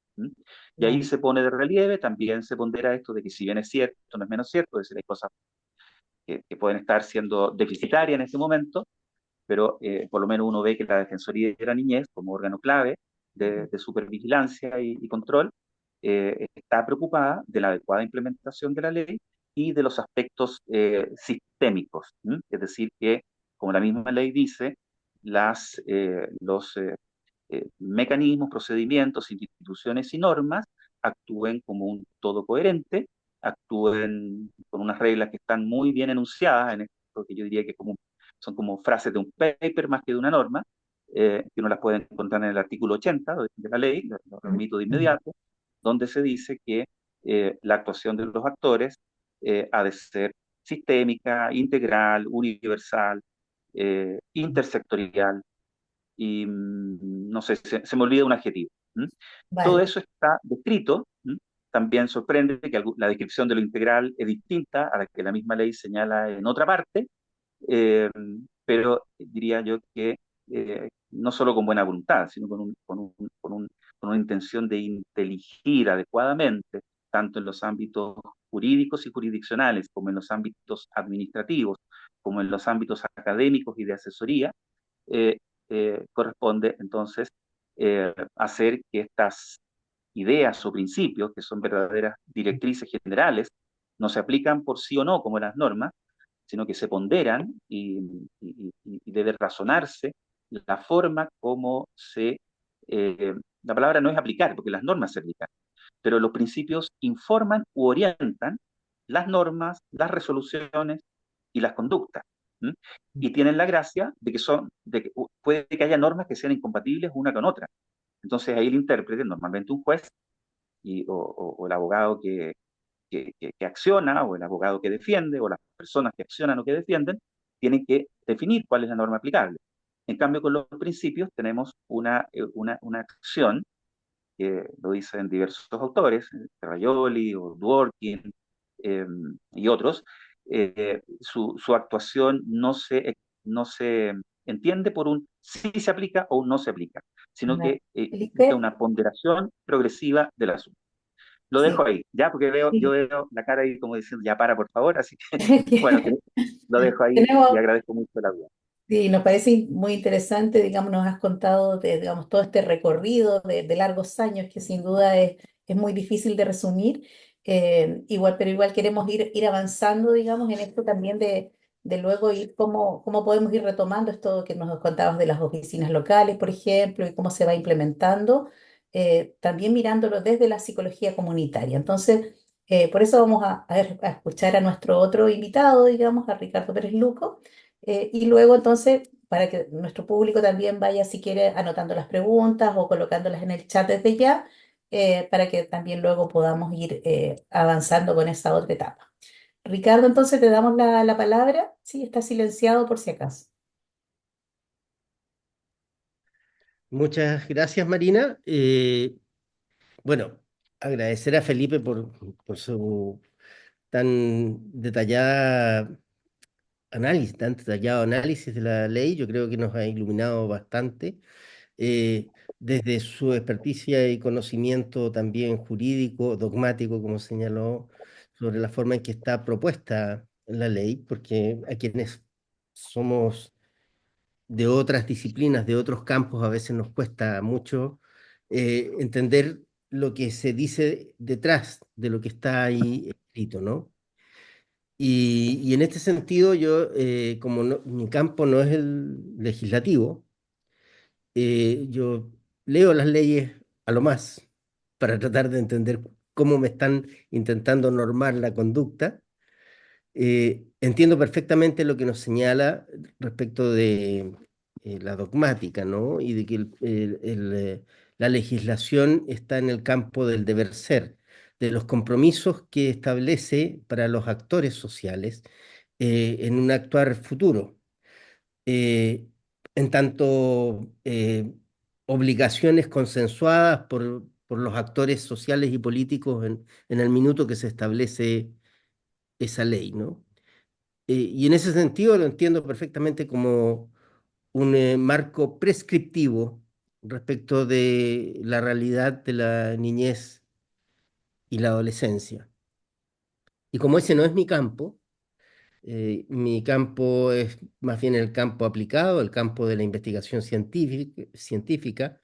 Y ahí Ya. se pone de relieve, también se pondera esto de que si bien es cierto, no es menos cierto, es decir, hay cosas que pueden estar siendo deficitarias en este momento, pero por lo menos uno ve que la Defensoría de la Niñez, como órgano clave de supervigilancia y control, está preocupada de la adecuada implementación de la ley y de los aspectos sistémicos. Es decir, que, como la misma ley dice, los mecanismos, procedimientos, instituciones y normas actúen como un todo coherente, actúen con unas reglas que están muy bien enunciadas en esto que yo diría que son como frases de un paper más que de una norma, que uno las puede encontrar en el artículo 80 de la ley, lo remito de Mm. inmediato, donde se dice que la actuación de los actores ha de ser sistémica, integral, universal, intersectorial, y no sé, se me olvida un adjetivo. Todo Vale. eso está descrito. También sorprende que la descripción de lo integral es distinta a la que la misma ley señala en otra parte, eh, pero diría yo que no solo con buena voluntad, sino con una intención de inteligir adecuadamente, tanto en los ámbitos jurídicos y jurisdiccionales, como en los ámbitos administrativos, como en los ámbitos académicos y de asesoría, eh, corresponde entonces hacer que estas ideas o principios, que son verdaderas directrices generales, no se aplican por sí o no como las normas, sino que se ponderan y debe razonarse la forma como la palabra no es aplicar, porque las normas se aplican, pero los principios informan u orientan las normas, las resoluciones y las conductas. ¿M? Y tienen la gracia de que puede que haya normas que sean incompatibles una con otra. Entonces ahí el intérprete, normalmente un juez o el abogado que acciona, o el abogado que defiende, o las personas que accionan o que defienden, tienen que definir cuál es la norma aplicable. En cambio, con los principios tenemos una acción que lo dicen diversos autores, Rayoli o Dworkin eh, y otros, su actuación no se entiende por un sí se aplica o un no se aplica, sino Vale. que implica Felipe, una ponderación progresiva del asunto. Lo dejo sí. ahí, ya, porque yo Sí. veo la cara ahí como diciendo, ya para, por favor, así que, bueno, lo dejo ahí y Tenemos, agradezco mucho la vida. sí, nos parece muy interesante, digamos, nos has contado de, digamos, todo este recorrido de largos años que sin duda es muy difícil de resumir. Igual, pero igual queremos ir avanzando, digamos, en esto también de luego ir cómo podemos ir retomando esto que nos contabas de las oficinas locales, por ejemplo, y cómo se va implementando, también mirándolo desde la psicología comunitaria. Entonces, por eso vamos a escuchar a nuestro otro invitado, digamos, a Ricardo Pérez Luco. Y luego entonces, para que nuestro público también vaya, si quiere, anotando las preguntas o colocándolas en el chat desde ya, para que también luego podamos ir avanzando con esa otra etapa. Ricardo, entonces te damos la palabra. Sí, está silenciado por si acaso. Muchas gracias, Marina. Bueno, agradecer a Felipe por su tan detallada tan detallado análisis de la ley. Yo creo que nos ha iluminado bastante. Eh, desde su experticia y conocimiento también jurídico, dogmático, como señaló, sobre la forma en que está propuesta la ley, porque a quienes somos de otras disciplinas, de otros campos, a veces nos cuesta mucho entender lo que se dice detrás de lo que está ahí escrito, ¿no? Y en este sentido, yo, como mi campo no es el legislativo, yo leo las leyes a lo más para tratar de entender cómo me están intentando normar la conducta. Entiendo perfectamente lo que nos señala respecto de la dogmática, ¿no? Y de que la legislación está en el campo del deber ser, de los compromisos que establece para los actores sociales en un actuar futuro. Eh, en tanto obligaciones consensuadas por los actores sociales y políticos en el minuto que se establece esa ley, ¿no? Y en ese sentido lo entiendo perfectamente como un marco prescriptivo respecto de la realidad de la niñez y la adolescencia. Y como ese no es mi campo es más bien el campo aplicado, el campo de la investigación científica.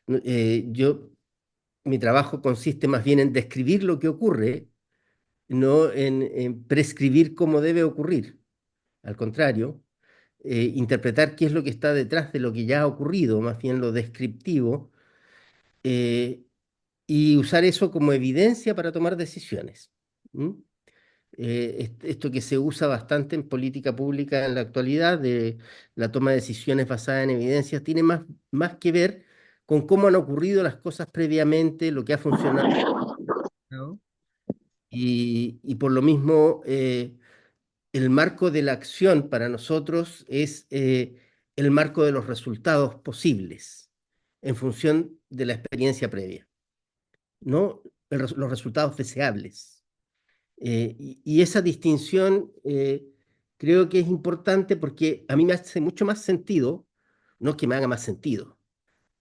Yo, mi trabajo consiste más bien en describir lo que ocurre, no en prescribir cómo debe ocurrir. Al contrario, interpretar qué es lo que está detrás de lo que ya ha ocurrido, más bien lo descriptivo, eh, y usar eso como evidencia para tomar decisiones. ¿Mm? Esto que se usa bastante en política pública en la actualidad, de la toma de decisiones basada en evidencias, tiene más que ver con cómo han ocurrido las cosas previamente, lo que ha funcionado, ¿no? Y por lo mismo, el marco de la acción para nosotros es el marco de los resultados posibles en función de la experiencia previa, no los resultados deseables. Y esa distinción creo que es importante porque a mí me hace mucho más sentido, no que me haga más sentido,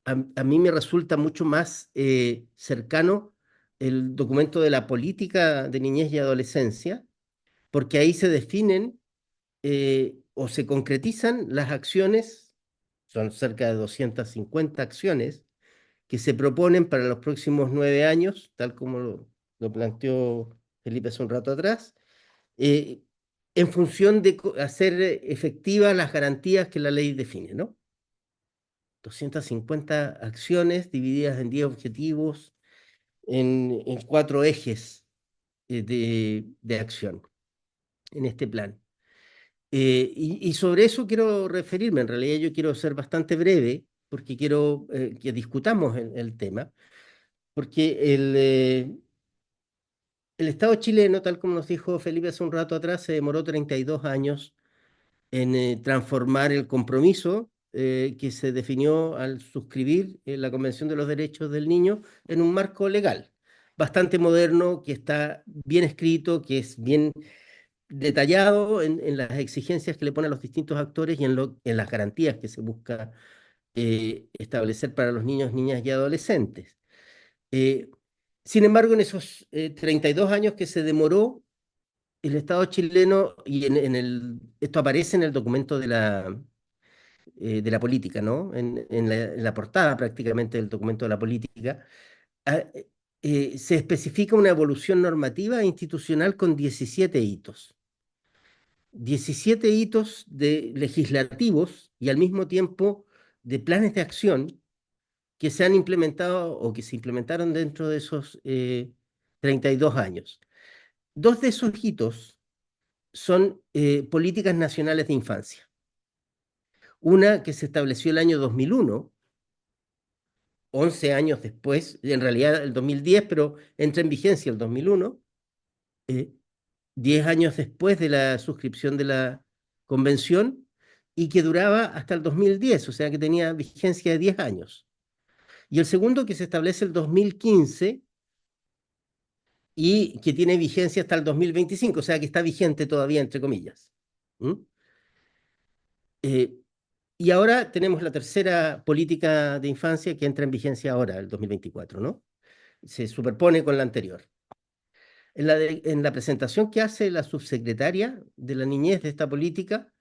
a mí me resulta mucho más cercano el documento de la política de niñez y adolescencia, porque ahí se definen o se concretizan las acciones, son cerca de 250 acciones, que se proponen para los próximos 9 años, tal como lo planteó Felipe hace un rato atrás, eh, en función de hacer efectivas las garantías que la ley define, ¿no? 250 acciones divididas en 10 objetivos, en 4 ejes de acción en este plan. Y sobre eso quiero referirme. En realidad yo quiero ser bastante breve porque quiero que discutamos el tema, porque el Estado chileno, tal como nos dijo Felipe hace un rato atrás, se demoró 32 años en transformar el compromiso que se definió al suscribir la Convención de los Derechos del Niño en un marco legal, bastante moderno, que está bien escrito, que es bien detallado en las exigencias que le ponen a los distintos actores y en las garantías que se busca establecer para los niños, niñas y adolescentes. Eh, Sin embargo, en esos 32 años que se demoró, el Estado chileno, y esto aparece en el documento de la política, ¿no? En la portada prácticamente del documento de la política, ah, se especifica una evolución normativa e institucional con 17 hitos. 17 hitos legislativos y al mismo tiempo de planes de acción que se han implementado o que se implementaron dentro de esos 32 años. Dos de esos hitos son políticas nacionales de infancia. Una que se estableció el año 2001, 11 años después, en realidad el 2010, pero entra en vigencia el 2001, eh, 10 años después de la suscripción de la convención, y que duraba hasta el 2010, o sea que tenía vigencia de 10 años. Y el segundo que se establece el 2015 y que tiene vigencia hasta el 2025, o sea que está vigente todavía, entre comillas. ¿Mm? Eh, Y ahora tenemos la tercera política de infancia que entra en vigencia ahora, el 2024, ¿no? Se superpone con la anterior. En la presentación que hace la subsecretaria de la niñez de esta política,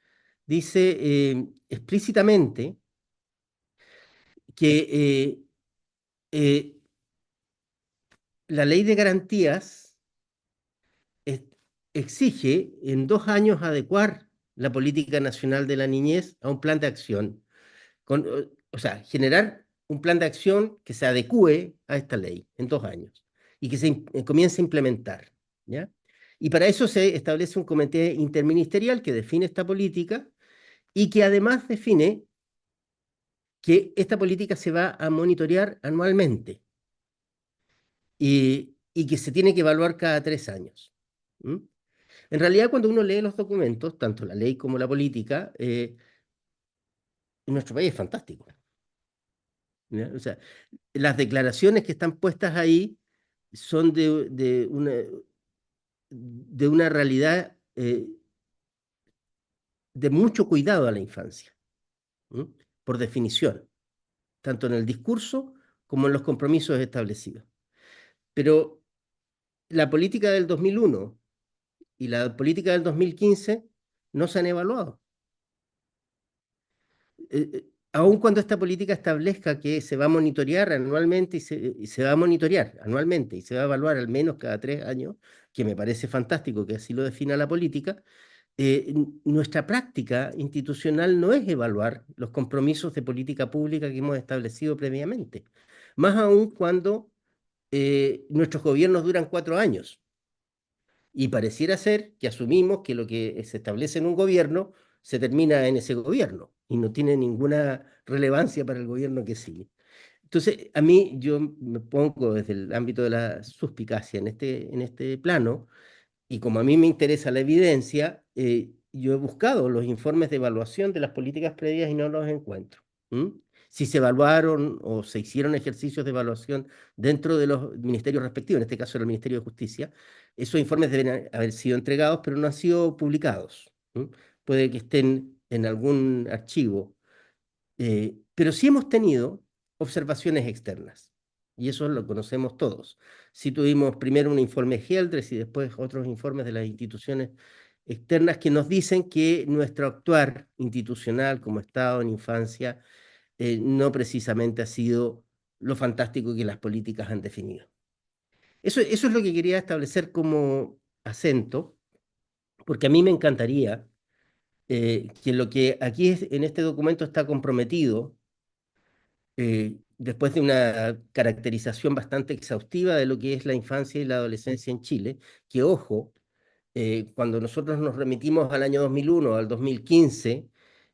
dice explícitamente que eh, la ley de garantías es- exige en 2 años adecuar la política nacional de la niñez a un plan de acción. O sea, generar un plan de acción que se adecue a esta ley en 2 años y que comience a implementar, ¿ya? Y para eso se establece un comité interministerial que define esta política y que además define que esta política se va a monitorear anualmente y que se tiene que evaluar cada 3 años. ¿Mm? En realidad, cuando uno lee los documentos, tanto la ley como la política, nuestro país es fantástico, ¿ya? O sea, las declaraciones que están puestas ahí son de una realidad de mucho cuidado a la infancia, ¿m? Por definición, tanto en el discurso como en los compromisos establecidos. Pero la política del 2001 y la política del 2015 no se han evaluado. Aun cuando esta política establezca que se va a monitorear anualmente y se va a monitorear anualmente y se va a evaluar al menos cada 3 años, que me parece fantástico que así lo defina la política, nuestra práctica institucional no es evaluar los compromisos de política pública que hemos establecido previamente, más aún cuando nuestros gobiernos duran 4 años. Y pareciera ser que asumimos que lo que se establece en un gobierno se termina en ese gobierno y no tiene ninguna relevancia para el gobierno que sigue. Entonces, a mí yo me pongo desde el ámbito de la suspicacia en este plano, y como a mí me interesa la evidencia, yo he buscado los informes de evaluación de las políticas previas y no los encuentro. ¿Mm? Si se evaluaron o se hicieron ejercicios de evaluación dentro de los ministerios respectivos, en este caso el Ministerio de Justicia, esos informes deben haber sido entregados, pero no han sido publicados. ¿Mm? Puede que estén en algún archivo, pero sí hemos tenido observaciones externas, y eso lo conocemos todos. Sí tuvimos primero un informe Geldres y después otros informes de las instituciones externas que nos dicen que nuestro actuar institucional como Estado en infancia no precisamente ha sido lo fantástico que las políticas han definido. Eso es lo que quería establecer como acento, porque a mí me encantaría que lo que aquí en este documento está comprometido, después de una caracterización bastante exhaustiva de lo que es la infancia y la adolescencia en Chile, que ojo, cuando nosotros nos remitimos al año 2001, al 2015,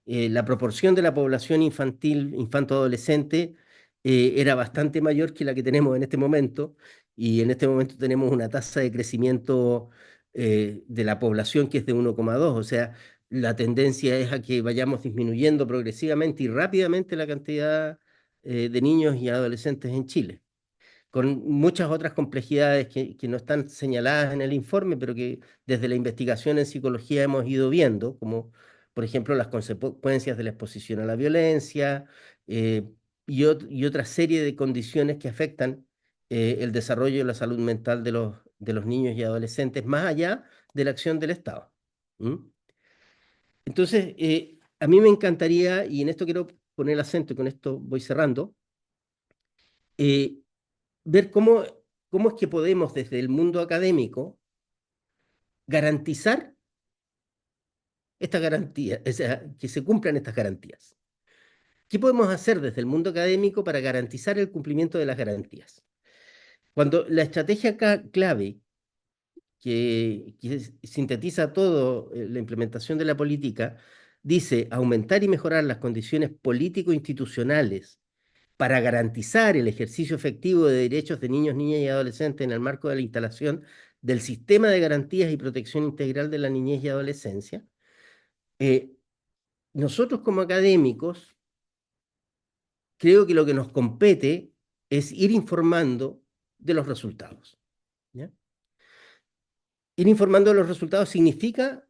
la proporción de la población infantil, infanto-adolescente, era bastante mayor que la que tenemos en este momento, y en este momento tenemos una tasa de crecimiento de la población que es de 1,2, o sea, la tendencia es a que vayamos disminuyendo progresivamente y rápidamente la cantidad de niños y adolescentes en Chile, con muchas otras complejidades que no están señaladas en el informe, pero que desde la investigación en psicología hemos ido viendo, como por ejemplo las consecuencias de la exposición a la violencia y otra serie de condiciones que afectan el desarrollo y la salud mental de los niños y adolescentes, más allá de la acción del Estado. ¿Mm? Entonces, a mí me encantaría, y en esto quiero poner el acento, y con esto voy cerrando, eh, ver cómo es que podemos desde el mundo académico garantizar esta garantía, o sea, que se cumplan estas garantías. ¿Qué podemos hacer desde el mundo académico para garantizar el cumplimiento de las garantías? Cuando la estrategia clave que sintetiza todo la implementación de la política dice aumentar y mejorar las condiciones político-institucionales para garantizar el ejercicio efectivo de derechos de niños, niñas y adolescentes en el marco de la instalación del sistema de garantías y protección integral de la niñez y adolescencia, eh, nosotros como académicos creo que lo que nos compete es ir informando de los resultados, ¿ya? Ir informando de los resultados significa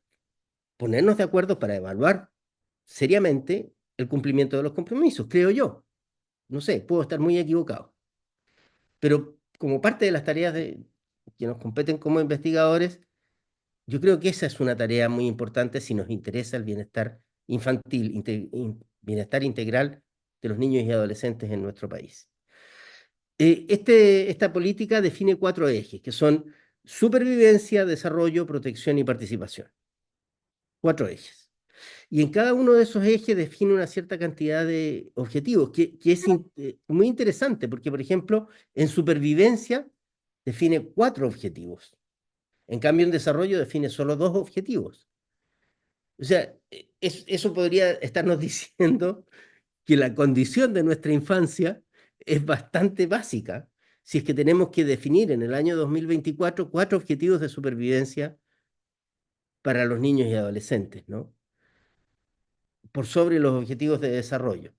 ponernos de acuerdo para evaluar seriamente el cumplimiento de los compromisos, creo yo. No sé, puedo estar muy equivocado. Pero como parte de las tareas que nos competen como investigadores, yo creo que esa es una tarea muy importante si nos interesa el bienestar infantil, bienestar integral de los niños y adolescentes en nuestro país. Esta política define 4 ejes, que son supervivencia, desarrollo, protección y participación. 4 ejes. Y en cada uno de esos ejes define una cierta cantidad de objetivos, que es muy interesante, porque, por ejemplo, en supervivencia define 4 objetivos. En cambio, en desarrollo define solo 2 objetivos. O sea, eso podría estarnos diciendo que la condición de nuestra infancia es bastante básica, si es que tenemos que definir en el año 2024 4 objetivos de supervivencia para los niños y adolescentes, ¿no? Por sobre los objetivos de desarrollo.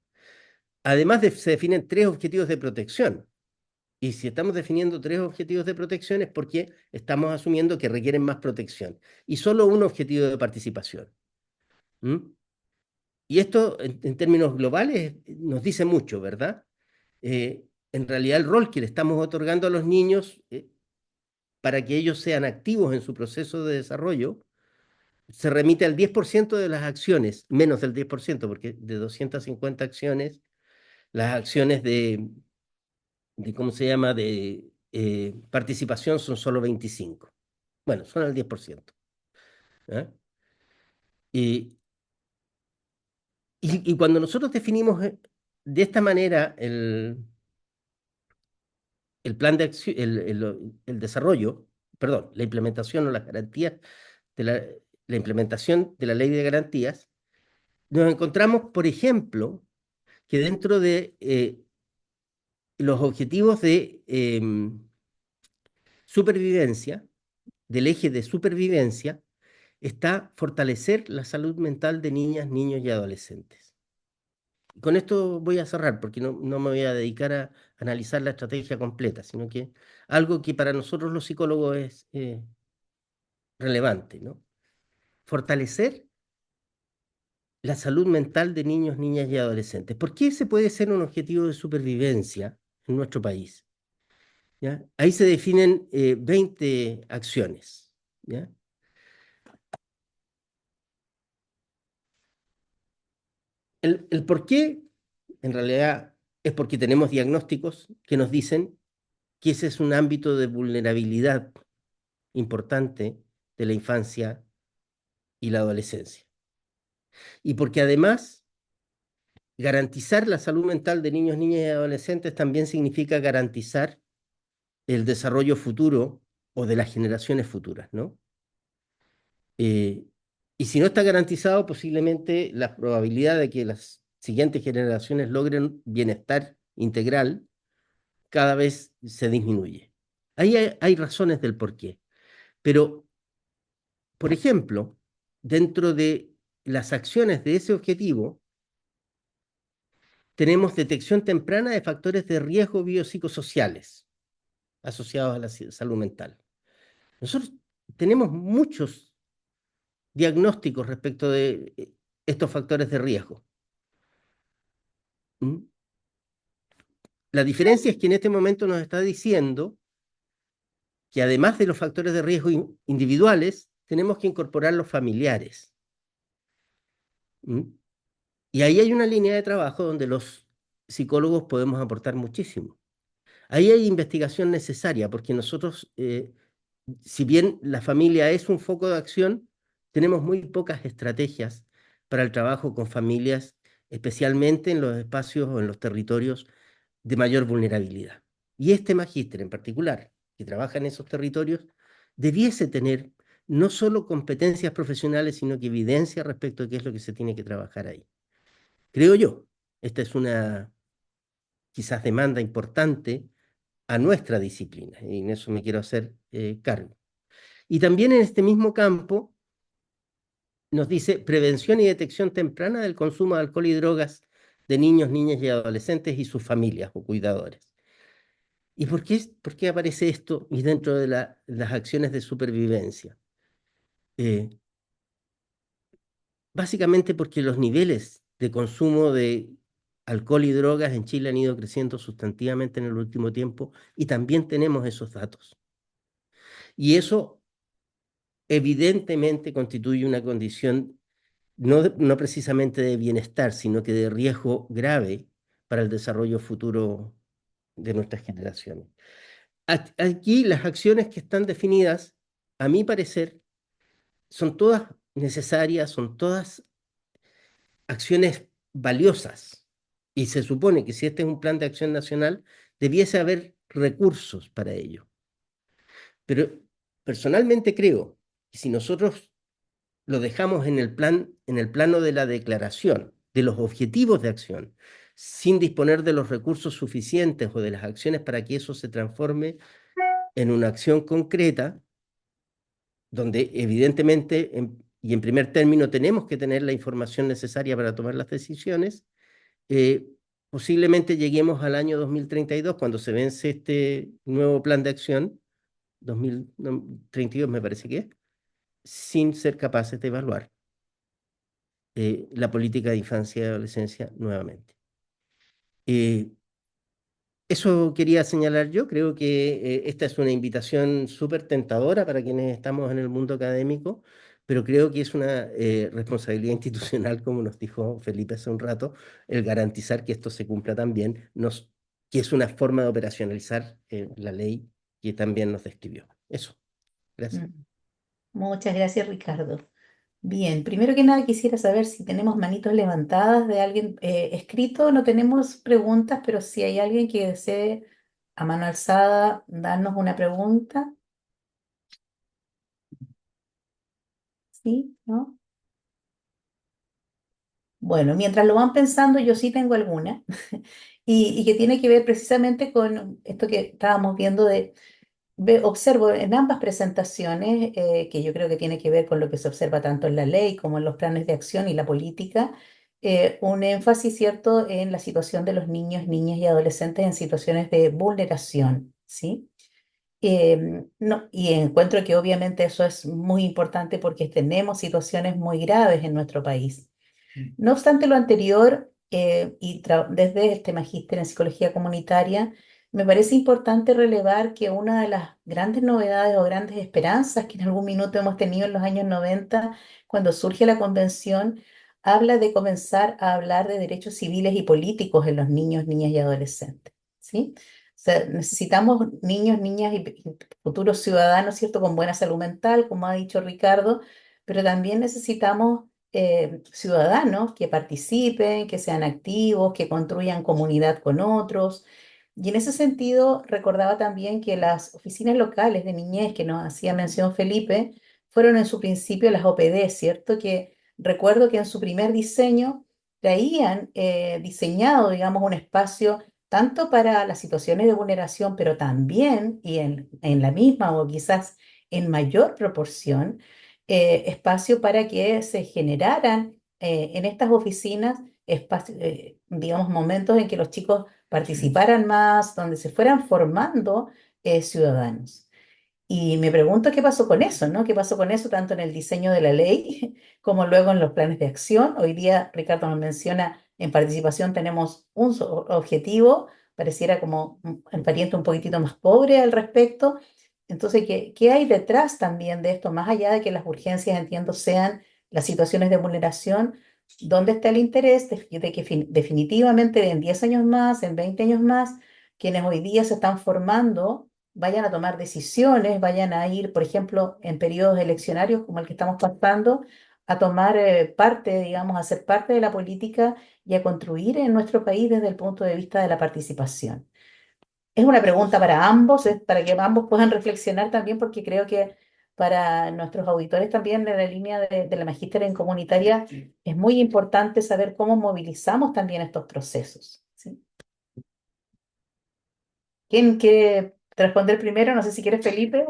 Además, se definen 3 objetivos de protección. Y si estamos definiendo 3 objetivos de protección es porque estamos asumiendo que requieren más protección. Y solo un objetivo de participación. ¿Mm? Y esto, en términos globales, nos dice mucho, ¿verdad? En realidad, el rol que le estamos otorgando a los niños para que ellos sean activos en su proceso de desarrollo se remite al 10% de las acciones, menos del 10%, porque de 250 acciones, las acciones ¿cómo se llama?, de participación son solo 25. Bueno, son el 10%. ¿Eh? Y, y cuando nosotros definimos de esta manera el plan de acción, el desarrollo, perdón, la implementación o las garantías de la implementación de la ley de garantías, nos encontramos, por ejemplo, que dentro de los objetivos de supervivencia, del eje de supervivencia, está fortalecer la salud mental de niñas, niños y adolescentes. Con esto voy a cerrar, porque no me voy a dedicar a analizar la estrategia completa, sino que algo que para nosotros los psicólogos es relevante, ¿no? Fortalecer la salud mental de niños, niñas y adolescentes. ¿Por qué ese puede ser un objetivo de supervivencia en nuestro país? ¿Ya? Ahí se definen 20 acciones. ¿Ya? El por qué, en realidad, es porque tenemos diagnósticos que nos dicen que ese es un ámbito de vulnerabilidad importante de la infancia y la adolescencia. Y porque además, garantizar la salud mental de niños, niñas y adolescentes también significa garantizar el desarrollo futuro o de las generaciones futuras, ¿no? Eh, y si no está garantizado, posiblemente la probabilidad de que las siguientes generaciones logren bienestar integral cada vez se disminuye. Ahí hay razones del por qué. Pero, por ejemplo, dentro de las acciones de ese objetivo, tenemos detección temprana de factores de riesgo biopsicosociales asociados a la salud mental. Nosotros tenemos muchos diagnósticos respecto de estos factores de riesgo. ¿Mm? La diferencia es que en este momento nos está diciendo que además de los factores de riesgo individuales, tenemos que incorporar los familiares. ¿Mm? Y ahí hay una línea de trabajo donde los psicólogos podemos aportar muchísimo. Ahí hay investigación necesaria, porque nosotros, si bien la familia es un foco de acción, tenemos muy pocas estrategias para el trabajo con familias, especialmente en los espacios o en los territorios de mayor vulnerabilidad. Y este magíster en particular, que trabaja en esos territorios, debiese tener no solo competencias profesionales, sino que evidencia respecto de qué es lo que se tiene que trabajar ahí. Creo yo, esta es una quizás demanda importante a nuestra disciplina, y en eso me quiero hacer cargo. Y también en este mismo campo nos dice prevención y detección temprana del consumo de alcohol y drogas de niños, niñas y adolescentes y sus familias o cuidadores. ¿Y por qué aparece esto y dentro de las acciones de supervivencia? Básicamente porque los niveles de consumo de alcohol y drogas en Chile han ido creciendo sustantivamente en el último tiempo y también tenemos esos datos. Y eso evidentemente constituye una condición no precisamente de bienestar, sino que de riesgo grave para el desarrollo futuro de nuestras generaciones. Aquí las acciones que están definidas, a mi parecer, son todas necesarias, son todas acciones valiosas. Y se supone que si este es un plan de acción nacional, debiese haber recursos para ello. Pero personalmente creo que si nosotros lo dejamos en el plano de la declaración, de los objetivos de acción, sin disponer de los recursos suficientes o de las acciones para que eso se transforme en una acción concreta, donde evidentemente y en primer término tenemos que tener la información necesaria para tomar las decisiones, eh, posiblemente lleguemos al año 2032, cuando se vence este nuevo plan de acción, 2032 me parece que es, sin ser capaces de evaluar la política de infancia y adolescencia nuevamente. Eso quería señalar yo. Creo que esta es una invitación súper tentadora para quienes estamos en el mundo académico, pero creo que es una responsabilidad institucional, como nos dijo Felipe hace un rato, el garantizar que esto se cumpla también, que es una forma de operacionalizar la ley que también nos describió. Eso, gracias. Mm. Muchas gracias, Ricardo. Bien, primero que nada quisiera saber si tenemos manitos levantadas de alguien escrito. No tenemos preguntas, pero si hay alguien que desee a mano alzada darnos una pregunta. ¿Sí? ¿No? Bueno, mientras lo van pensando, yo sí tengo alguna y que tiene que ver precisamente con esto que estábamos viendo observo en ambas presentaciones, que yo creo que tiene que ver con lo que se observa tanto en la ley como en los planes de acción y la política, un énfasis cierto en la situación de los niños, niñas y adolescentes en situaciones de vulneración, ¿sí? No, y encuentro que obviamente eso es muy importante porque tenemos situaciones muy graves en nuestro país. No obstante lo anterior, desde este magíster en psicología comunitaria, me parece importante relevar que una de las grandes novedades o grandes esperanzas que en algún minuto hemos tenido en los años 90, cuando surge la convención, habla de comenzar a hablar de derechos civiles y políticos en los niños, niñas y adolescentes, ¿sí? O sea, necesitamos niños, niñas y futuros ciudadanos, ¿cierto?, con buena salud mental, como ha dicho Ricardo, pero también necesitamos ciudadanos que participen, que sean activos, que construyan comunidad con otros. Y en ese sentido, recordaba también que las oficinas locales de niñez que nos hacía mención Felipe fueron en su principio las OPD, ¿cierto? Que recuerdo que en su primer diseño traían diseñado, digamos, un espacio tanto para las situaciones de vulneración, pero también, y en la misma o quizás en mayor proporción, espacio para que se generaran en estas oficinas digamos, momentos en que los chicos participaran más, donde se fueran formando ciudadanos. Y me pregunto qué pasó con eso, ¿no? ¿Qué pasó con eso tanto en el diseño de la ley como luego en los planes de acción? Hoy día, Ricardo nos menciona, en participación tenemos un objetivo, pareciera como el pariente un poquitito más pobre al respecto. Entonces, ¿qué hay detrás también de esto? Más allá de que las urgencias, entiendo, sean las situaciones de vulneración, ¿dónde está el interés de que definitivamente en 10 años más, en 20 años más, quienes hoy día se están formando vayan a tomar decisiones, vayan a ir, por ejemplo, en periodos eleccionarios como el que estamos pasando, a tomar parte, digamos, a ser parte de la política y a construir en nuestro país desde el punto de vista de la participación? Es una pregunta para ambos, es para que ambos puedan reflexionar también, porque creo que para nuestros auditores también de la línea de la magíster en comunitaria es muy importante saber cómo movilizamos también estos procesos, ¿sí? ¿Quién quiere responder primero? No sé si quieres, Felipe.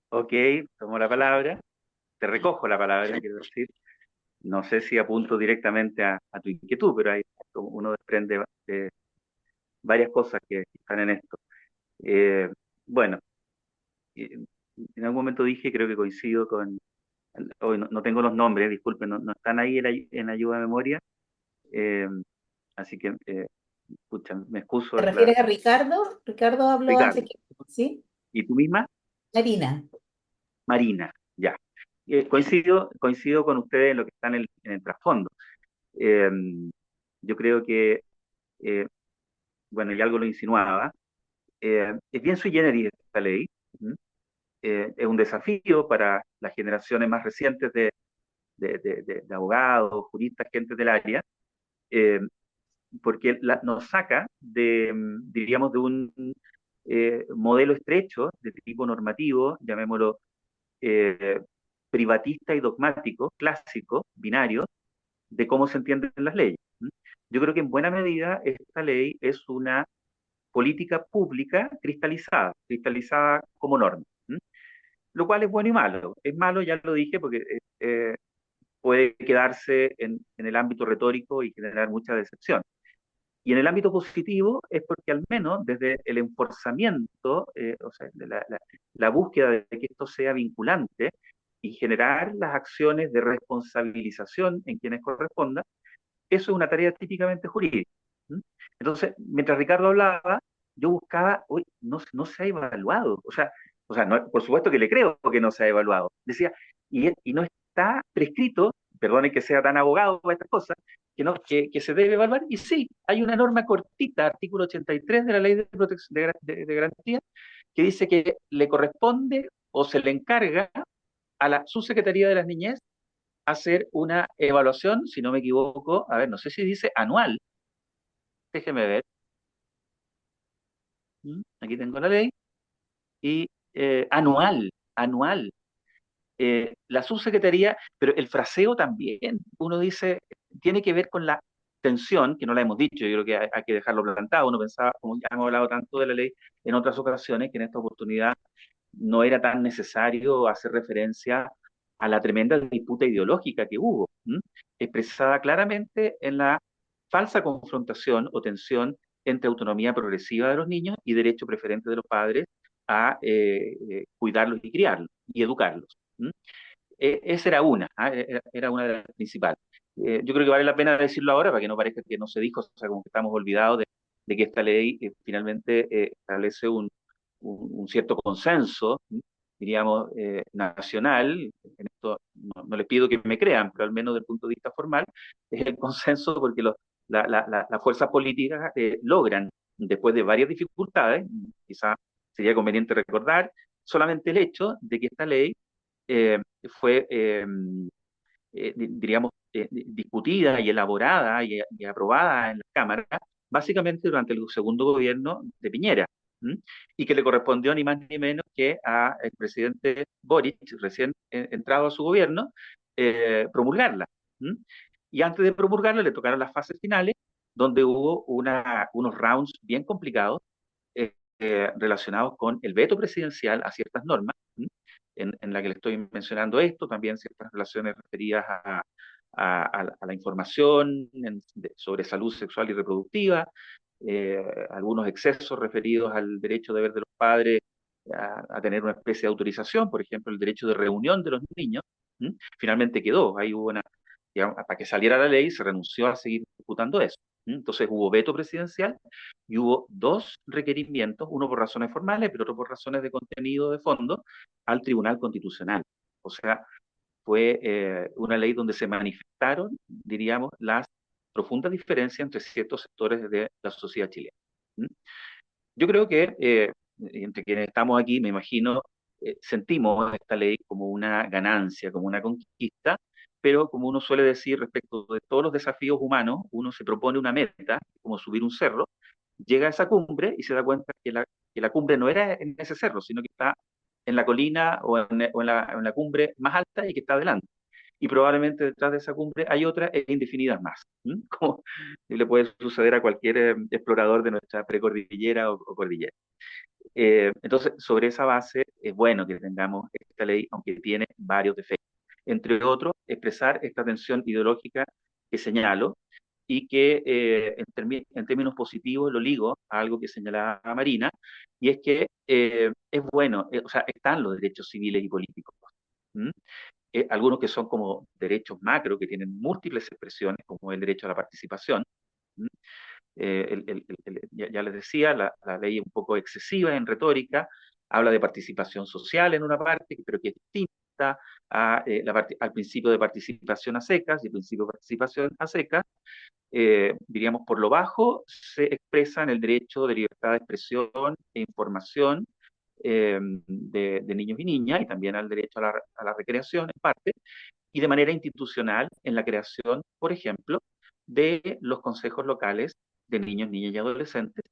Ok, tomo la palabra, te recojo la palabra, quiero decir. No sé si apunto directamente a tu inquietud, pero ahí uno desprende varias cosas que están en esto. Eh, bueno, en algún momento dije, creo que coincido hoy no tengo los nombres, disculpen, no están ahí en ayuda de memoria, eh, así que, pucha, me excuso ¿Te de la... refieres a Ricardo? Ricardo habló antes Ricardo, que... ¿Sí? ¿y tú misma? Marina. Marina, ya. Coincido con ustedes en lo que está en el trasfondo. Eh, yo creo que, eh, bueno, y algo lo insinuaba, es bien sui generis esta ley. ¿Mm? Es un desafío para las generaciones más recientes de abogados, juristas, gente del área, eh, porque nos saca diríamos, de un modelo estrecho de tipo normativo, llamémoslo eh, privatista y dogmático, clásico, binario, de cómo se entienden las leyes. ¿Mm? Yo creo que en buena medida esta ley es una política pública cristalizada como norma. ¿Mm? Lo cual es bueno y malo. Es malo, ya lo dije, porque puede quedarse en el ámbito retórico y generar mucha decepción. Y en el ámbito positivo es porque al menos desde el enforzamiento, o sea, la búsqueda de que esto sea vinculante y generar las acciones de responsabilización en quienes corresponda, eso es una tarea típicamente jurídica. ¿Mm? Entonces, mientras Ricardo hablaba, yo buscaba, uy, no se ha evaluado. O sea por supuesto que le creo que no se ha evaluado. Decía, y no está prescrito, perdone que sea tan abogado para estas cosas, que se debe evaluar. Y sí, hay una norma cortita, artículo 83 de la Ley de Protección de Garantía, que dice que le corresponde o se le encarga a la Subsecretaría de las Niñez hacer una evaluación, si no me equivoco, a ver, no sé si dice anual, déjeme ver. Aquí tengo la ley, y anual. La subsecretaría, pero el fraseo también, uno dice, tiene que ver con la tensión, que no la hemos dicho, yo creo que hay que dejarlo plantado, uno pensaba, como ya hemos hablado tanto de la ley en otras ocasiones, que en esta oportunidad no era tan necesario hacer referencia a la tremenda disputa ideológica que hubo, expresada claramente en la falsa confrontación o tensión entre autonomía progresiva de los niños y derecho preferente de los padres a cuidarlos y criarlos y educarlos. Esa era era una de las principales. Yo creo que vale la pena decirlo ahora para que no parezca que no se dijo, o sea, como que estamos olvidados de que esta ley finalmente establece un cierto consenso, diríamos, nacional. En esto no les pido que me crean, pero al menos desde el punto de vista formal, es el consenso porque las fuerzas políticas logran, después de varias dificultades, quizás sería conveniente recordar, solamente el hecho de que esta ley eh, fue, diríamos, discutida y elaborada y aprobada en la Cámara, básicamente durante el segundo gobierno de Piñera, ¿m? Y que le correspondió ni más ni menos que al presidente Boric, recién entrado a su gobierno, promulgarla. ¿M? Y antes de promulgarla le tocaron las fases finales, donde hubo unos rounds bien complicados relacionados con el veto presidencial a ciertas normas, ¿m? En la que le estoy mencionando esto, también ciertas relaciones referidas a la información sobre salud sexual y reproductiva, algunos excesos referidos al derecho de ver de los padres a tener una especie de autorización, por ejemplo, el derecho de reunión de los niños. ¿M? Finalmente quedó, ahí hubo digamos, para que saliera la ley se renunció a seguir disputando eso. ¿M? Entonces hubo veto presidencial y hubo dos requerimientos, uno por razones formales, pero otro por razones de contenido de fondo, al Tribunal Constitucional. O sea, fue una ley donde se manifestaron, diríamos, las profundas diferencias entre ciertos sectores de la sociedad chilena. ¿Mm? Yo creo que entre quienes estamos aquí, me imagino, sentimos esta ley como una ganancia, como una conquista, pero como uno suele decir respecto de todos los desafíos humanos, uno se propone una meta, como subir un cerro, llega a esa cumbre y se da cuenta que la cumbre no era en ese cerro, sino que está en la colina o en la cumbre más alta y que está adelante. Y probablemente detrás de esa cumbre hay otras e indefinidas más, como le puede suceder a cualquier explorador de nuestra precordillera o cordillera. Entonces, sobre esa base, es bueno que tengamos esta ley, aunque tiene varios defectos. Entre otros, expresar esta tensión ideológica que señalo y que en términos positivos lo ligo a algo que señalaba Marina, y es que es bueno, o sea, están los derechos civiles y políticos. ¿Mm? algunos que son como derechos macro, que tienen múltiples expresiones, como el derecho a la participación. ¿Mm? Ya les decía, la ley es un poco excesiva en retórica, habla de participación social en una parte, pero que es distinta al principio de participación a secas, y el principio de participación a secas, diríamos, por lo bajo, se expresa en el derecho de libertad de expresión e información de niños y niñas, y también al derecho a la recreación en parte, y de manera institucional en la creación, por ejemplo, de los consejos locales de niños, niñas y adolescentes,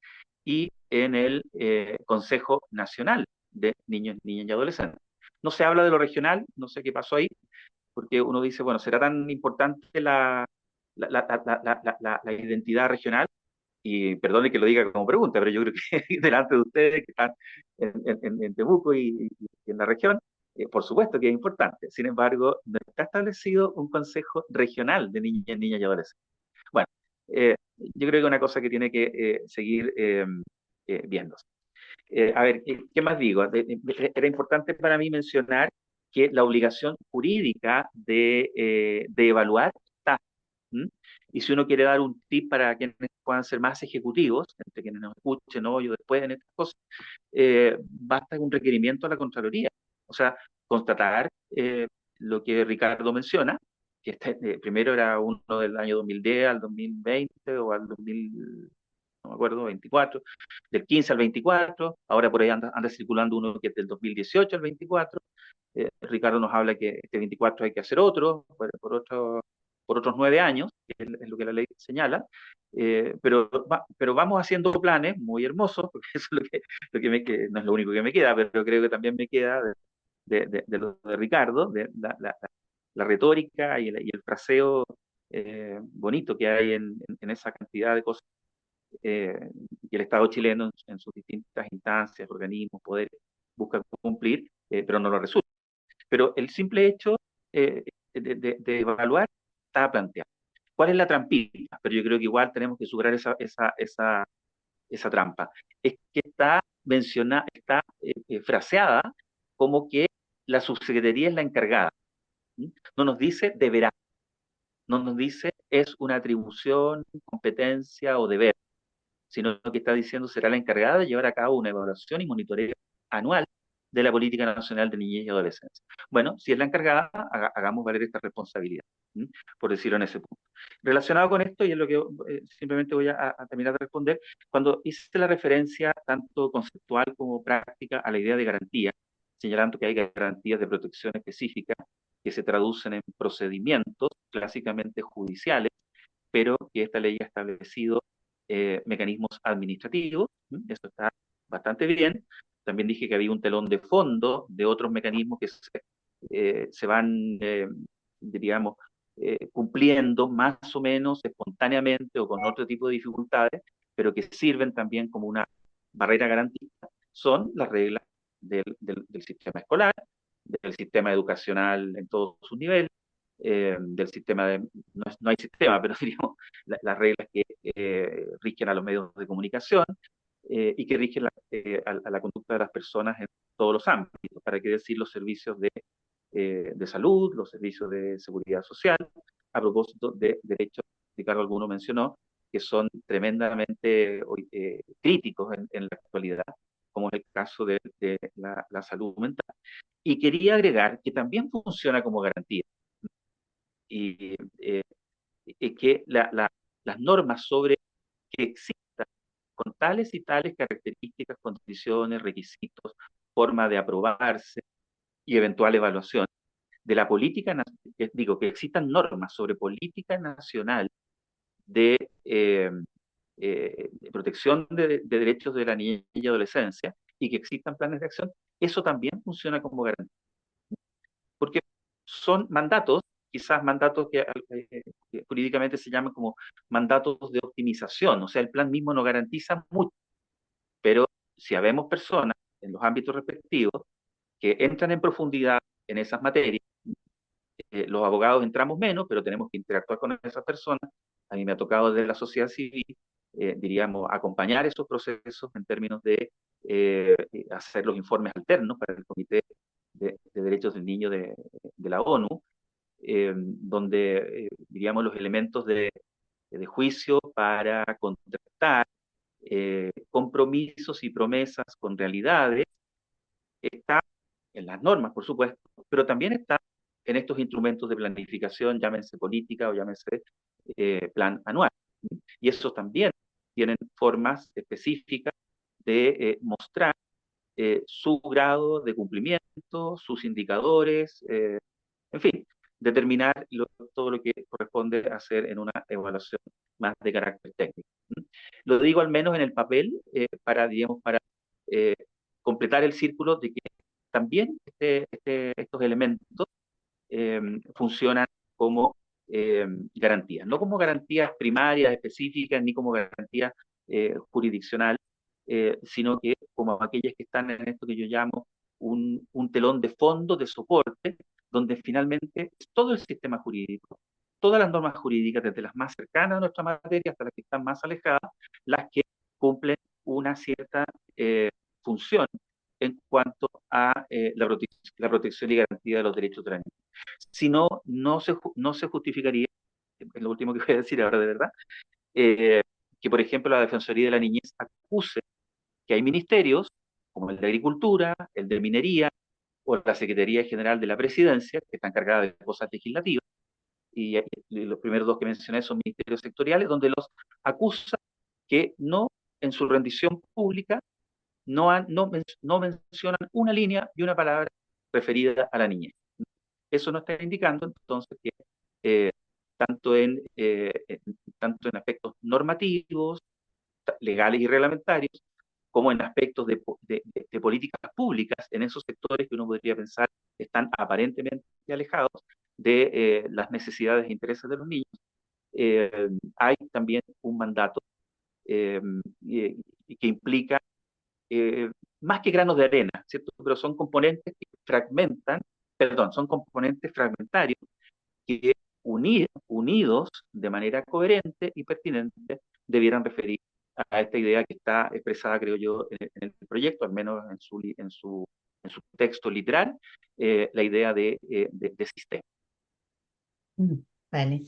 y en el Consejo Nacional de Niños, Niñas y Adolescentes. No se habla de lo regional, no sé qué pasó ahí, porque uno dice, bueno, ¿será tan importante la identidad regional? Y perdone que lo diga como pregunta, pero yo creo que delante de ustedes que están en Temuco y en la región, por supuesto que es importante. Sin embargo, no está establecido un consejo regional de niñas, niñas y adolescentes. Bueno, yo creo que es una cosa que tiene que seguir viéndose. A ver, ¿qué más digo? Era importante para mí mencionar que la obligación jurídica de evaluar está. ¿Mm? Y si uno quiere dar un tip para quienes puedan ser más ejecutivos, entre quienes nos escuchen hoy o después en estas cosas, basta un requerimiento a la Contraloría. O sea, constatar lo que Ricardo menciona, que primero era uno del año 2010 al 2020 o al 2000, no me acuerdo, 24, del 15 al 24, ahora por ahí anda circulando uno que es del 2018 al 24. Ricardo nos habla que este 24 hay que hacer otro, por otros 9 años, que es lo que la ley señala, pero vamos haciendo planes muy hermosos, porque eso es que no es lo único que me queda, pero creo que también me queda de lo de Ricardo, de la retórica y el fraseo bonito que hay en esa cantidad de cosas que el Estado chileno en sus distintas instancias, organismos, poderes, busca cumplir, pero no lo resulta. Pero el simple hecho de evaluar está planteado. ¿Cuál es la trampita? Pero yo creo que igual tenemos que superar esa trampa. Es que está mencionada, está fraseada como que la subsecretaría es la encargada. ¿Sí? No nos dice deberá, no nos dice es una atribución, competencia o deber, sino que está diciendo será la encargada de llevar a cabo una evaluación y monitoreo anual de la Política Nacional de Niñez y Adolescencia. Bueno, si es la encargada, hagamos valer esta responsabilidad, ¿sí? Por decirlo en ese punto. Relacionado con esto, y es lo que simplemente voy a terminar de responder, cuando hice la referencia tanto conceptual como práctica a la idea de garantía, señalando que hay garantías de protección específica que se traducen en procedimientos clásicamente judiciales, pero que esta ley ha establecido mecanismos administrativos, ¿sí? Eso está bastante bien. También dije que había un telón de fondo de otros mecanismos que se van, diríamos, cumpliendo más o menos espontáneamente o con otro tipo de dificultades, pero que sirven también como una barrera garantista, son las reglas del sistema escolar, del sistema educacional en todos sus niveles, del sistema no hay sistema, pero diríamos, las reglas que rigen a los medios de comunicación y que rigen a la conducta de las personas en todos los ámbitos, para qué decir los servicios de salud, los servicios de seguridad social, a propósito de derechos, Ricardo alguno mencionó, que son tremendamente críticos en la actualidad, como es el caso de la salud mental. Y quería agregar que también funciona como garantía. Y que las normas sobre que existan con tales y tales características, condiciones, requisitos, forma de aprobarse y eventual evaluación de la política, digo, que existan normas sobre política nacional de, de protección de derechos de la niñez y adolescencia y que existan planes de acción, eso también funciona como garantía. Porque son mandatos, quizás mandatos que jurídicamente se llaman como mandatos de optimización, o sea, el plan mismo no garantiza mucho, pero si habemos personas en los ámbitos respectivos que entran en profundidad en esas materias, los abogados entramos menos, pero tenemos que interactuar con esas personas. A mí me ha tocado desde la sociedad civil, diríamos, acompañar esos procesos en términos de hacer los informes alternos para el Comité de Derechos del Niño de la ONU, donde, diríamos, los elementos de juicio para contrastar compromisos y promesas con realidades está en las normas, por supuesto, pero también está en estos instrumentos de planificación, llámense política o llámense plan anual. Y esos también tienen formas específicas de mostrar su grado de cumplimiento, sus indicadores, en fin, determinar todo lo que corresponde hacer en una evaluación más de carácter técnico. Lo digo al menos en el papel para, digamos, para eh, completar el círculo de que también estos elementos eh, funcionan como garantías, no como garantías primarias específicas ni como garantías jurisdiccionales, sino que como aquellas que están en esto que yo llamo un telón de fondo, de soporte, donde finalmente es todo el sistema jurídico, todas las normas jurídicas, desde las más cercanas a nuestra materia hasta las que están más alejadas, las que cumplen una cierta función en cuanto a la protección y garantía de los derechos de la niña. Si no, no se justificaría, es lo último que voy a decir ahora de verdad, eh, que por ejemplo la Defensoría de la Niñez acuse que hay ministerios, como el de Agricultura, el de Minería, o la Secretaría General de la Presidencia, que está encargada de cosas legislativas, y los primeros dos que mencioné son ministerios sectoriales, donde los acusa que no, en su rendición pública, no mencionan una línea y una palabra referida a la niñez. Eso nos está indicando entonces que eh, tanto, tanto en aspectos normativos, legales y reglamentarios, como en aspectos de políticas públicas en esos sectores que uno podría pensar están aparentemente alejados de las necesidades e intereses de los niños, hay también un mandato eh, que implica eh, más que granos de arena, ¿cierto? Pero son componentes que fragmentan, perdón, son componentes fragmentarios que unidos de manera coherente y pertinente debieran referir a esta idea que está expresada, creo yo, en el proyecto, al menos en su texto literal, la idea de sistema. Mm, vale.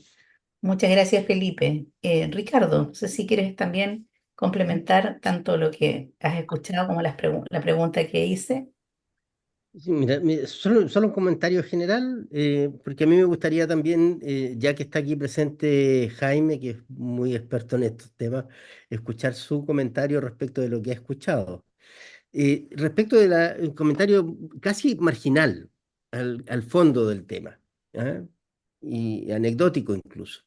Muchas gracias, Felipe. Ricardo, no sé si quieres también complementar tanto lo que has escuchado como la pregunta que hice. Sí, mira, solo un comentario general, porque a mí me gustaría también, ya que está aquí presente Jaime, que es muy experto en estos temas, escuchar su comentario respecto de lo que ha escuchado. Respecto del comentario casi marginal al fondo del tema, ¿ah? Y anecdótico incluso,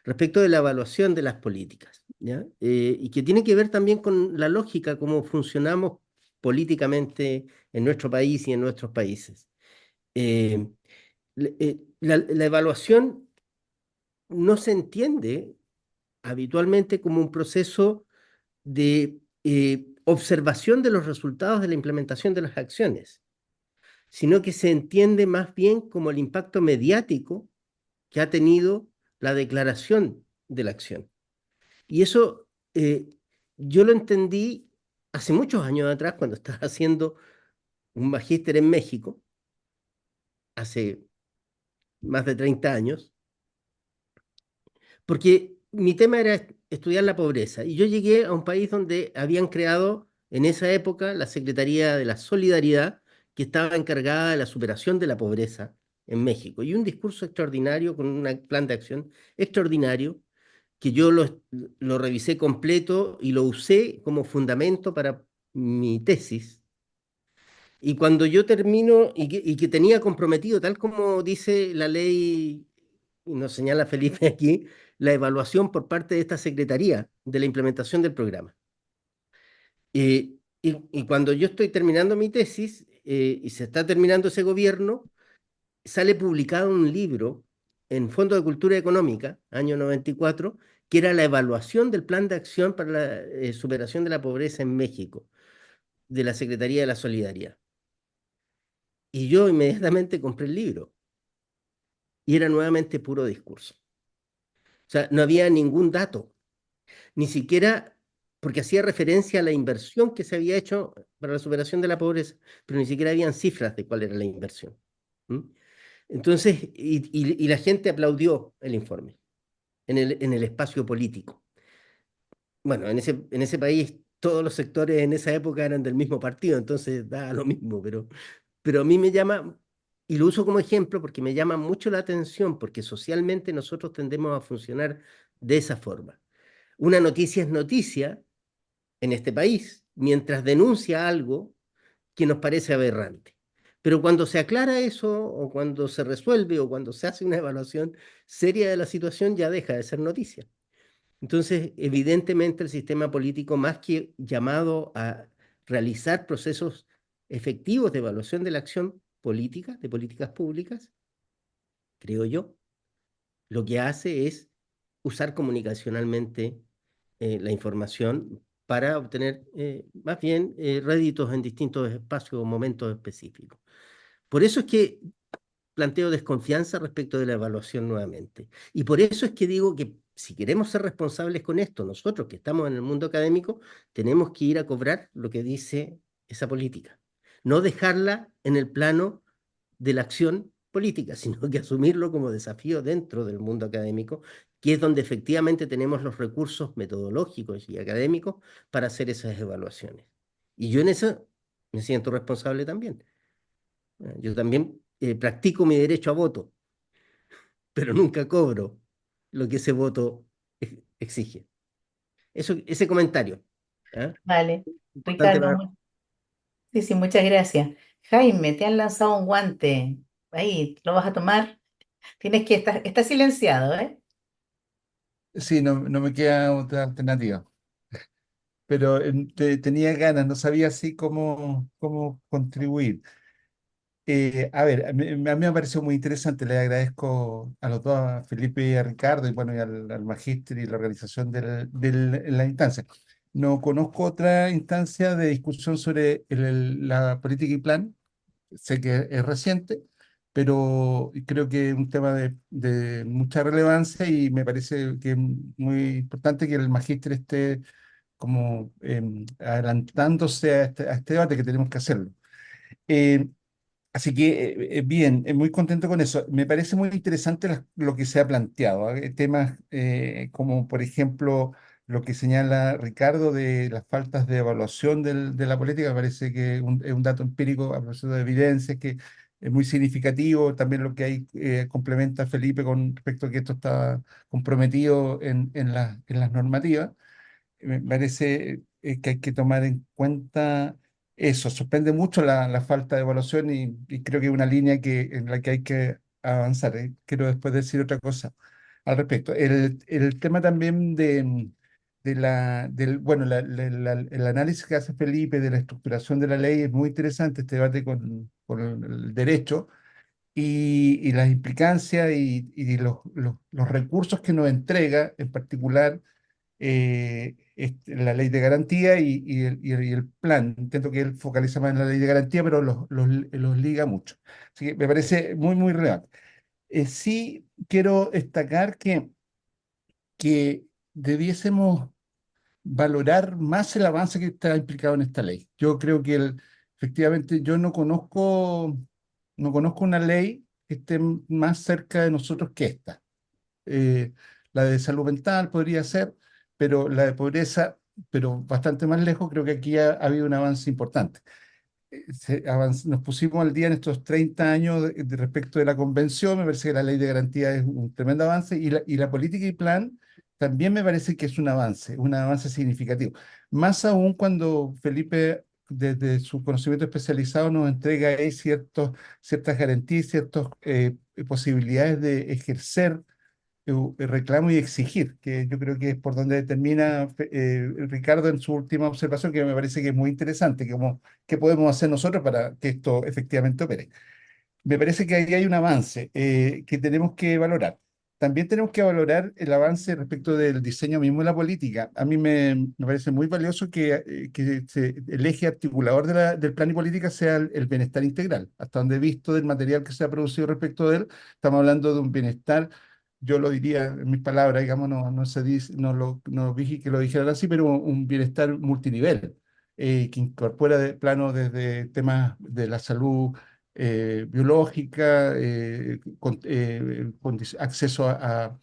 respecto de la evaluación de las políticas, ¿ya? Y que tiene que ver también con la lógica, cómo funcionamos políticamente en nuestro país y en nuestros países. Eh, la evaluación no se entiende habitualmente como un proceso de observación de los resultados de la implementación de las acciones, sino que se entiende más bien como el impacto mediático que ha tenido la declaración de la acción. Y eso yo lo entendí hace muchos años atrás, cuando estaba haciendo un magíster en México, hace más de 30 años, porque mi tema era estudiar la pobreza. Y yo llegué a un país donde habían creado en esa época la Secretaría de la Solidaridad, que estaba encargada de la superación de la pobreza en México. Y un discurso extraordinario, con un plan de acción extraordinario, que yo lo revisé completo y lo usé como fundamento para mi tesis. Y cuando yo termino, y que tenía comprometido, tal como dice la ley, y nos señala Felipe aquí, la evaluación por parte de esta Secretaría de la implementación del programa. Y cuando yo estoy terminando mi tesis y se está terminando ese gobierno, sale publicado un libro en Fondo de Cultura Económica, año 94, que era la evaluación del Plan de Acción para la superación de la pobreza en México, de la Secretaría de la Solidaridad. Y yo inmediatamente compré el libro y era nuevamente puro discurso. O sea, no había ningún dato, ni siquiera porque hacía referencia a la inversión que se había hecho para la superación de la pobreza, pero ni siquiera habían cifras de cuál era la inversión. ¿Mm? Entonces, y la gente aplaudió el informe en el espacio político. Bueno, en ese país todos los sectores en esa época eran del mismo partido, entonces da lo mismo, pero a mí me llama, y lo uso como ejemplo porque me llama mucho la atención, porque socialmente nosotros tendemos a funcionar de esa forma. Una noticia es noticia en este país, mientras denuncia algo que nos parece aberrante. Pero cuando se aclara eso, o cuando se resuelve, o cuando se hace una evaluación seria de la situación, ya deja de ser noticia. Entonces, evidentemente, el sistema político, más que llamado a realizar procesos efectivos de evaluación de la acción política, de políticas públicas, creo yo, lo que hace es usar comunicacionalmente la información para obtener más bien réditos en distintos espacios o momentos específicos. Por eso es que planteo desconfianza respecto de la evaluación nuevamente. Y por eso es que digo que si queremos ser responsables con esto, nosotros que estamos en el mundo académico, tenemos que ir a cobrar lo que dice esa política. No dejarla en el plano de la acción política, sino que asumirlo como desafío dentro del mundo académico, que es donde efectivamente tenemos los recursos metodológicos y académicos para hacer esas evaluaciones. Y yo en eso me siento responsable también. Yo también practico mi derecho a voto, pero nunca cobro lo que ese voto exige. Eso, ese comentario. ¿Ah? Vale, Importante Ricardo, para... sí, sí, muchas gracias. Jaime, te han lanzado un guante. Ahí, ¿lo vas a tomar? Tienes que estar, está silenciado, ¿eh? Sí, no me queda otra alternativa, pero tenía ganas, no sabía así cómo contribuir. A ver, a mí me pareció muy interesante, le agradezco a los dos, a Felipe y a Ricardo, y bueno, y al magíster y la organización de la instancia. No conozco otra instancia de discusión sobre la política y plan, sé que es reciente, pero creo que es un tema de mucha relevancia y me parece que es muy importante que el magíster esté como adelantándose a este debate que tenemos que hacerlo. Eh, Así que, bien, muy contento con eso. Me parece muy interesante lo que se ha planteado. Temas como, por ejemplo, lo que señala Ricardo de las faltas de evaluación de la política, me parece que es un dato empírico a propósito de evidencias que es muy significativo. También lo que hay complementa Felipe con respecto a que esto está comprometido en las normativas. Me parece que hay que tomar en cuenta eso. Sorprende mucho la falta de evaluación y creo que es una línea en la que hay que avanzar. Quiero después decir otra cosa al respecto. El tema también bueno, el análisis que hace Felipe de la estructuración de la ley es muy interesante, este debate con el derecho y las implicancias y los recursos que nos entrega, en particular la ley de garantía y el plan. Entiendo que él focaliza más en la ley de garantía, pero los liga mucho. Así que me parece muy relevante. Sí quiero destacar que debiésemos valorar más el avance que está implicado en esta ley. Yo creo que efectivamente yo no conozco una ley que esté más cerca de nosotros que esta. eh, la de salud mental podría ser, pero la de pobreza, pero bastante más lejos, creo que aquí ha habido un avance importante. Nos pusimos al día en estos 30 años respecto de la convención, me parece que la ley de garantía es un tremendo avance y la política y plan también me parece que es un avance significativo. Más aún cuando Felipe, desde su conocimiento especializado, nos entrega ahí ciertas garantías, ciertas posibilidades de ejercer reclamo y exigir, que yo creo que es por donde termina Ricardo en su última observación, que me parece que es muy interesante, que qué podemos hacer nosotros para que esto efectivamente opere. Me parece que ahí hay un avance que tenemos que valorar. También tenemos que valorar el avance respecto del diseño mismo de la política. A mí me parece muy valioso el eje articulador del plan y política sea el bienestar integral. Hasta donde he visto del material que se ha producido respecto de él, estamos hablando de un bienestar, yo lo diría en mis palabras, digamos, no se dice, no vi que lo dijeran así, pero un bienestar multinivel, que incorpora de plano desde temas de la salud biológica, acceso a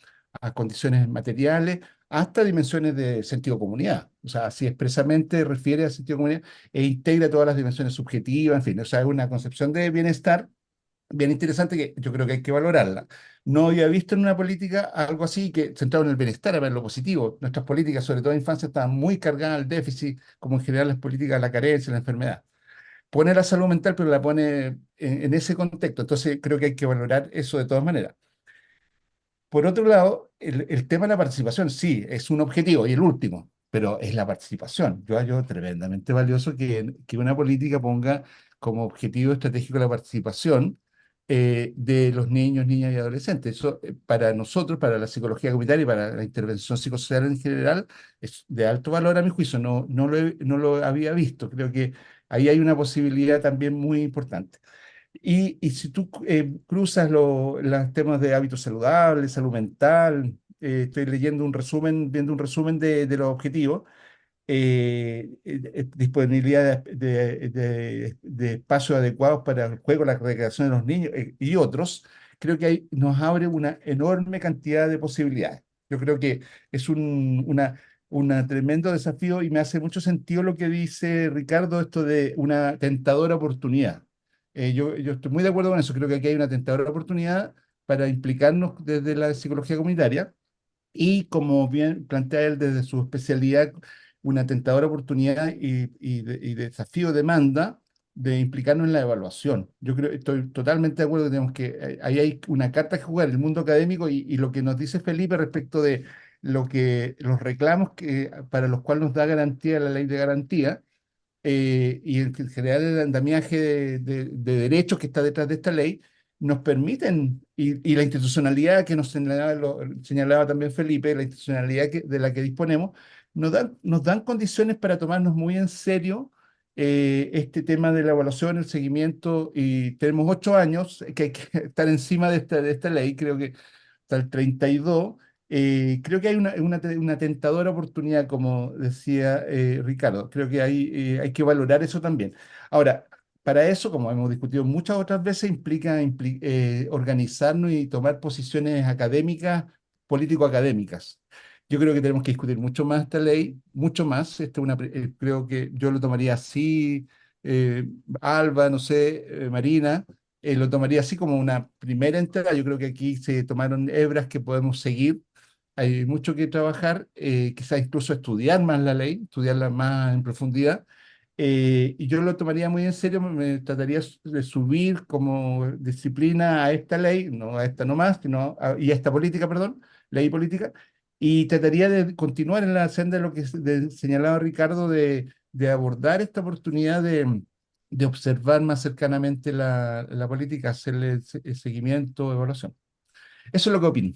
condiciones materiales, hasta dimensiones de sentido de comunidad. O sea, si expresamente refiere a sentido de comunidad e integra todas las dimensiones subjetivas, en fin, o sea, es una concepción de bienestar bien interesante que yo creo que hay que valorarla. No había visto en una política algo así que centrado en el bienestar, a ver lo positivo. Nuestras políticas, sobre todo en infancia, estaban muy cargadas al déficit, como en general las políticas de la carencia, la enfermedad. Pone la salud mental, pero la pone en ese contexto. Entonces creo que hay que valorar eso de todas maneras. Por otro lado, el tema de la participación, sí, es un objetivo y el último, pero es la participación. Yo hallo tremendamente valioso que una política ponga como objetivo estratégico la participación de los niños, niñas y adolescentes. Eso para nosotros, para la psicología comunitaria y para la intervención psicosocial en general, es de alto valor a mi juicio. No lo había visto. Creo que ahí hay una posibilidad también muy importante. Y si tú cruzas los temas de hábitos saludables, salud mental, estoy leyendo un resumen, viendo un resumen de los objetivos, disponibilidad de espacios adecuados para el juego, la recreación de los niños y otros, creo que ahí nos abre una enorme cantidad de posibilidades. Yo creo que es un tremendo desafío y me hace mucho sentido lo que dice Ricardo, esto de una tentadora oportunidad. Yo estoy muy de acuerdo con eso, creo que aquí hay una tentadora oportunidad para implicarnos desde la psicología comunitaria y como bien plantea él desde su especialidad, una tentadora oportunidad y desafío demanda de implicarnos en la evaluación. Yo creo, estoy totalmente de acuerdo que tenemos que, ahí hay una carta que jugar, el mundo académico y lo que nos dice Felipe respecto de los reclamos para los cuales nos da garantía la ley de garantía, y en general el andamiaje de derechos que está detrás de esta ley, nos permiten, y la institucionalidad que nos señalaba, señalaba también Felipe, la institucionalidad de la que disponemos, nos dan condiciones para tomarnos muy en serio este tema de la evaluación, el seguimiento, y tenemos 8 años que hay que estar encima de esta ley, creo que hasta el 32. Creo que hay una tentadora oportunidad, como decía Ricardo. Creo que hay que valorar eso también. Ahora, para eso, como hemos discutido muchas otras veces, implica organizarnos y tomar posiciones académicas, político-académicas. Yo creo que tenemos que discutir mucho más esta ley, mucho más. Creo que yo lo tomaría así, Alba, no sé, Marina, lo tomaría así como una primera entrada. Yo creo que aquí se tomaron hebras que podemos seguir. Hay mucho que trabajar, quizás incluso estudiar más la ley, estudiarla más en profundidad. Y yo lo tomaría muy en serio, me trataría de subir como disciplina a esta ley, no a esta nomás, y a esta política, perdón, ley política, y trataría de continuar en la senda de lo que señalaba Ricardo, de abordar esta oportunidad de observar más cercanamente la política, hacerle seguimiento, evaluación. Eso es lo que opino.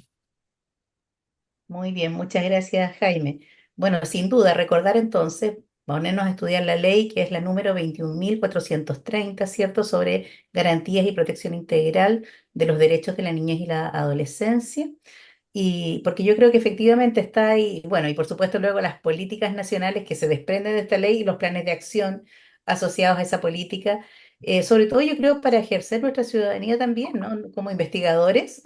Muy bien, muchas gracias, Jaime. Bueno, sin duda, recordar entonces, ponernos a estudiar la ley que es la número 21.430, ¿cierto?, sobre garantías y protección integral de los derechos de la niñez y la adolescencia. Y porque yo creo que efectivamente está ahí, bueno, y por supuesto luego las políticas nacionales que se desprenden de esta ley y los planes de acción asociados a esa política, sobre todo yo creo para ejercer nuestra ciudadanía también, ¿no? Como investigadores,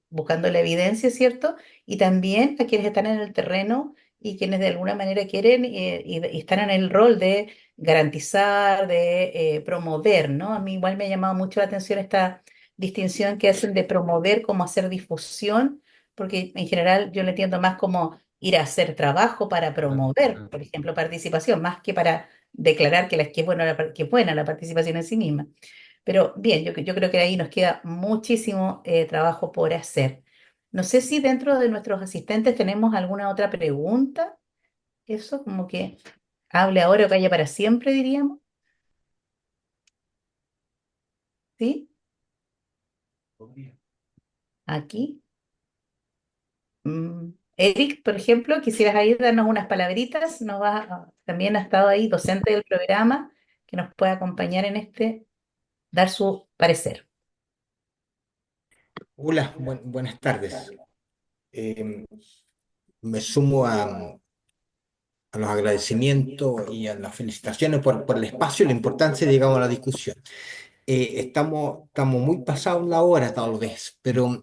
buscando la evidencia, ¿cierto? Y también a quienes están en el terreno y quienes de alguna manera quieren y están en el rol de garantizar, de promover, ¿no? A mí igual me ha llamado mucho la atención esta distinción que hacen de promover como hacer difusión porque en general yo lo entiendo más como ir a hacer trabajo para promover, por ejemplo, participación, más que para declarar que es, que es buena la participación en sí misma. Pero bien, yo creo que ahí nos queda muchísimo trabajo por hacer. No sé si dentro de nuestros asistentes tenemos alguna otra pregunta. Eso como que hable ahora o calla para siempre, diríamos. ¿Sí? Aquí. Eric, por ejemplo, quisieras ahí darnos unas palabritas, también ha estado ahí docente del programa que nos puede acompañar en dar su parecer. Hola, buenas tardes. Eh, Me sumo a los agradecimientos y a las felicitaciones por el espacio y la importancia, digamos, de la discusión. estamos muy pasados la hora tal vez, pero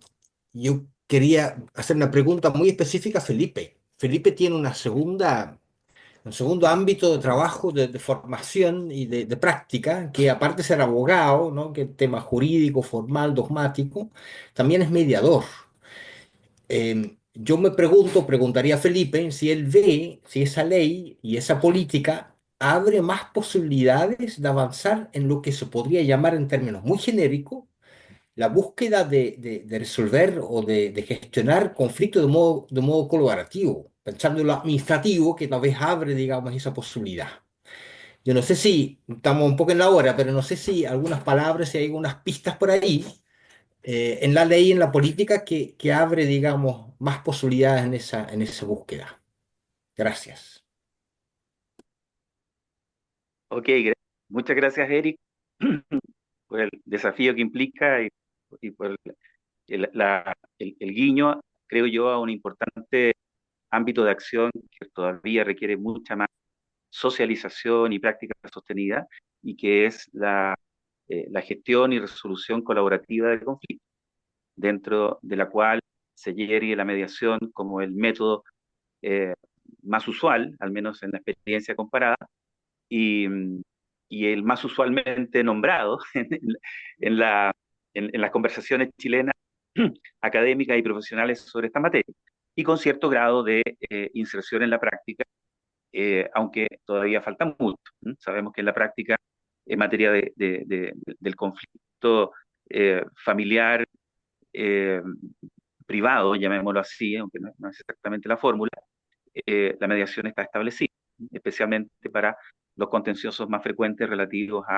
yo quería hacer una pregunta muy específica a Felipe. Felipe tiene un segundo ámbito de trabajo, de formación y de práctica, que aparte de ser abogado, ¿no? Que es tema jurídico, formal, dogmático, también es mediador. Yo me preguntaría a Felipe si él ve si esa ley y esa política abre más posibilidades de avanzar en lo que se podría llamar en términos muy genéricos la búsqueda de resolver o de gestionar conflictos de modo colaborativo, pensando en lo administrativo que tal vez abre, digamos, esa posibilidad. Yo no sé si, estamos un poco en la hora, pero no sé si algunas palabras, si hay algunas pistas por ahí en la ley, en la política, que abre, digamos, más posibilidades en esa búsqueda. Gracias. Ok, muchas gracias, Eric, por el desafío que implica y por el guiño, creo yo, a un importante ámbito de acción que todavía requiere mucha más socialización y práctica sostenida, y que es la gestión y resolución colaborativa del conflicto, dentro de la cual se llegue la mediación como el método eh, más usual, al menos en la experiencia comparada, y, y el más usualmente nombrado en, la, en las conversaciones chilenas académicas y profesionales sobre esta materia, y con cierto grado de inserción en la práctica, aunque todavía falta mucho. Sabemos que en la práctica, en materia del conflicto familiar, eh, privado, llamémoslo así, aunque no es exactamente la fórmula, la mediación está establecida, especialmente para los contenciosos más frecuentes relativos a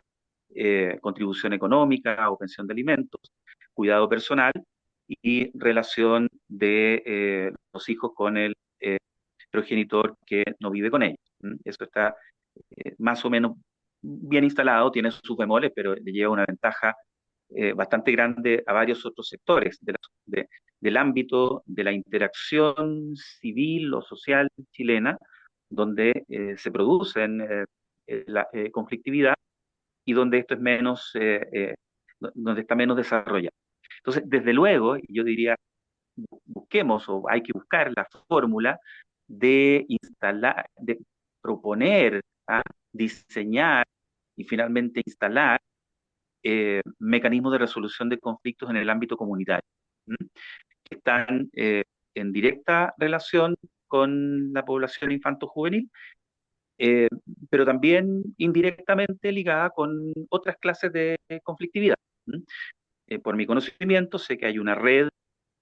contribución económica o pensión de alimentos, cuidado personal y relación de los hijos con el progenitor que no vive con ellos. Eso está más o menos bien instalado, tiene sus bemoles, pero le lleva una ventaja bastante grande a varios otros sectores del ámbito de la interacción civil o social chilena, donde se producen la conflictividad y donde esto es menos, donde está menos desarrollado. Entonces, desde luego, yo diría, busquemos o hay que buscar la fórmula de instalar, de proponer, diseñar y finalmente instalar mecanismos de resolución de conflictos en el ámbito comunitario, ¿m? Que están en directa relación con la población infanto-juvenil, eh, pero también indirectamente ligada con otras clases de conflictividad. ¿M? Por mi conocimiento, sé que hay una red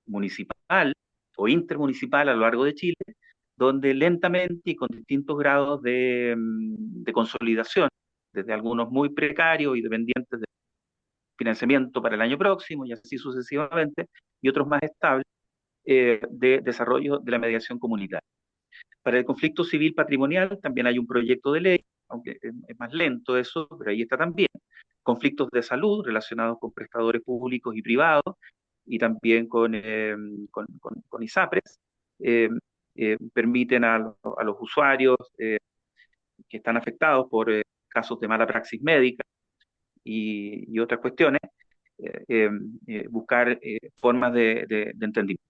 municipal o intermunicipal a lo largo de Chile, donde lentamente y con distintos grados de consolidación, desde algunos muy precarios y dependientes de financiamiento para el año próximo y así sucesivamente, y otros más estables de desarrollo de la mediación comunitaria. Para el conflicto civil patrimonial también hay un proyecto de ley, aunque es más lento eso, pero ahí está también. Conflictos de salud relacionados con prestadores públicos y privados y también con ISAPRES, eh, permiten a los usuarios que están afectados por casos de mala praxis médica y otras cuestiones, eh, eh, buscar formas de entendimiento.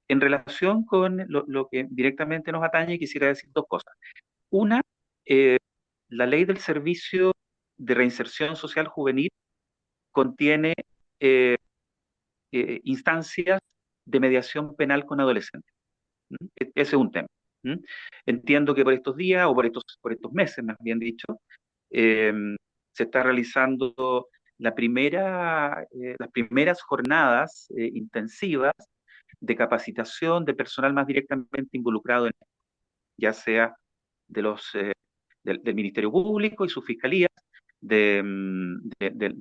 En relación con lo que directamente nos atañe, quisiera decir dos cosas. Una, eh, la ley del servicio de reinserción social juvenil contiene eh, instancias de mediación penal con adolescentes. Ese es un tema. ¿M? Entiendo que por estos días, o por estos meses, más bien dicho, eh, se está realizando las primeras jornadas intensivas de capacitación de personal más directamente involucrado en, ya sea de del Ministerio Público y sus fiscalías, de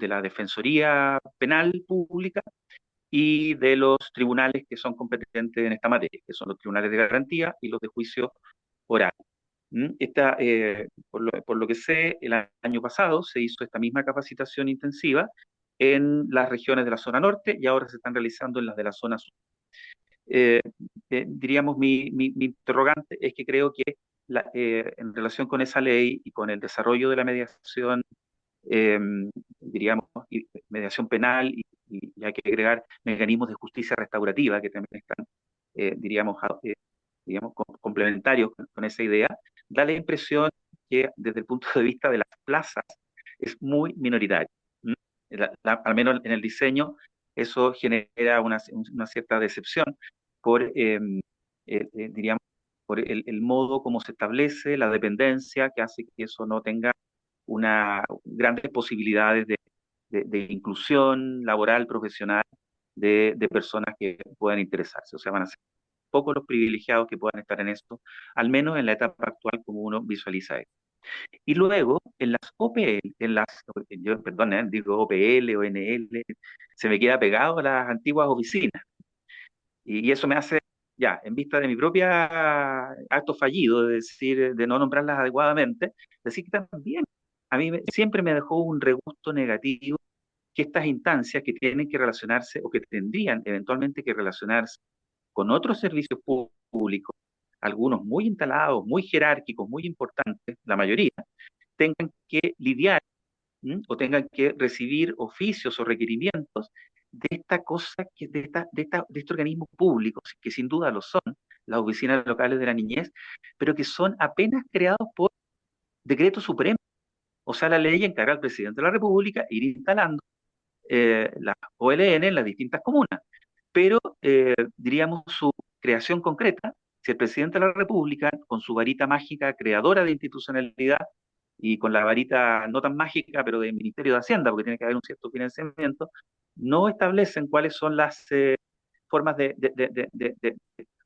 la Defensoría Penal Pública y de los tribunales que son competentes en esta materia, que son los tribunales de garantía y los de juicio oral. Por lo que sé, el año pasado se hizo esta misma capacitación intensiva en las regiones de la zona norte y ahora se están realizando en las de la zona sur. Eh, Diríamos, mi interrogante es que creo que en relación con esa ley y con el desarrollo de la mediación eh, diríamos, mediación penal y hay que agregar mecanismos de justicia restaurativa que también están, diríamos, complementarios con esa idea, da la impresión que desde el punto de vista de las plazas es muy minoritario. ¿Mm? Al menos en el diseño, eso genera una cierta decepción por, diríamos, por el modo como se establece, la dependencia que hace que eso no tenga grandes posibilidades de inclusión laboral, profesional de personas que puedan interesarse. O sea, van a ser pocos los privilegiados que puedan estar en esto, al menos en la etapa actual como uno visualiza esto. Y luego, en las OPL, yo, perdón, digo OPL o NL, se me queda pegado a las antiguas oficinas. Y eso me hace, ya, en vista de mi propia acto fallido, de decir, de no nombrarlas adecuadamente, decir que también siempre me dejó un regusto negativo que estas instancias que tienen que relacionarse o que tendrían eventualmente que relacionarse con otros servicios públicos, algunos muy instalados, muy jerárquicos, muy importantes, la mayoría, tengan que lidiar, ¿m? O tengan que recibir oficios o requerimientos de esta cosa, de este organismo público, que sin duda lo son, las oficinas locales de la niñez, pero que son apenas creados por decreto supremo. O sea, la ley encarga al presidente de la República ir instalando las OLN en las distintas comunas. Pero, diríamos, su creación concreta, si el presidente de la República, con su varita mágica creadora de institucionalidad y con la varita no tan mágica, pero del Ministerio de Hacienda, porque tiene que haber un cierto financiamiento, no establecen cuáles son las formas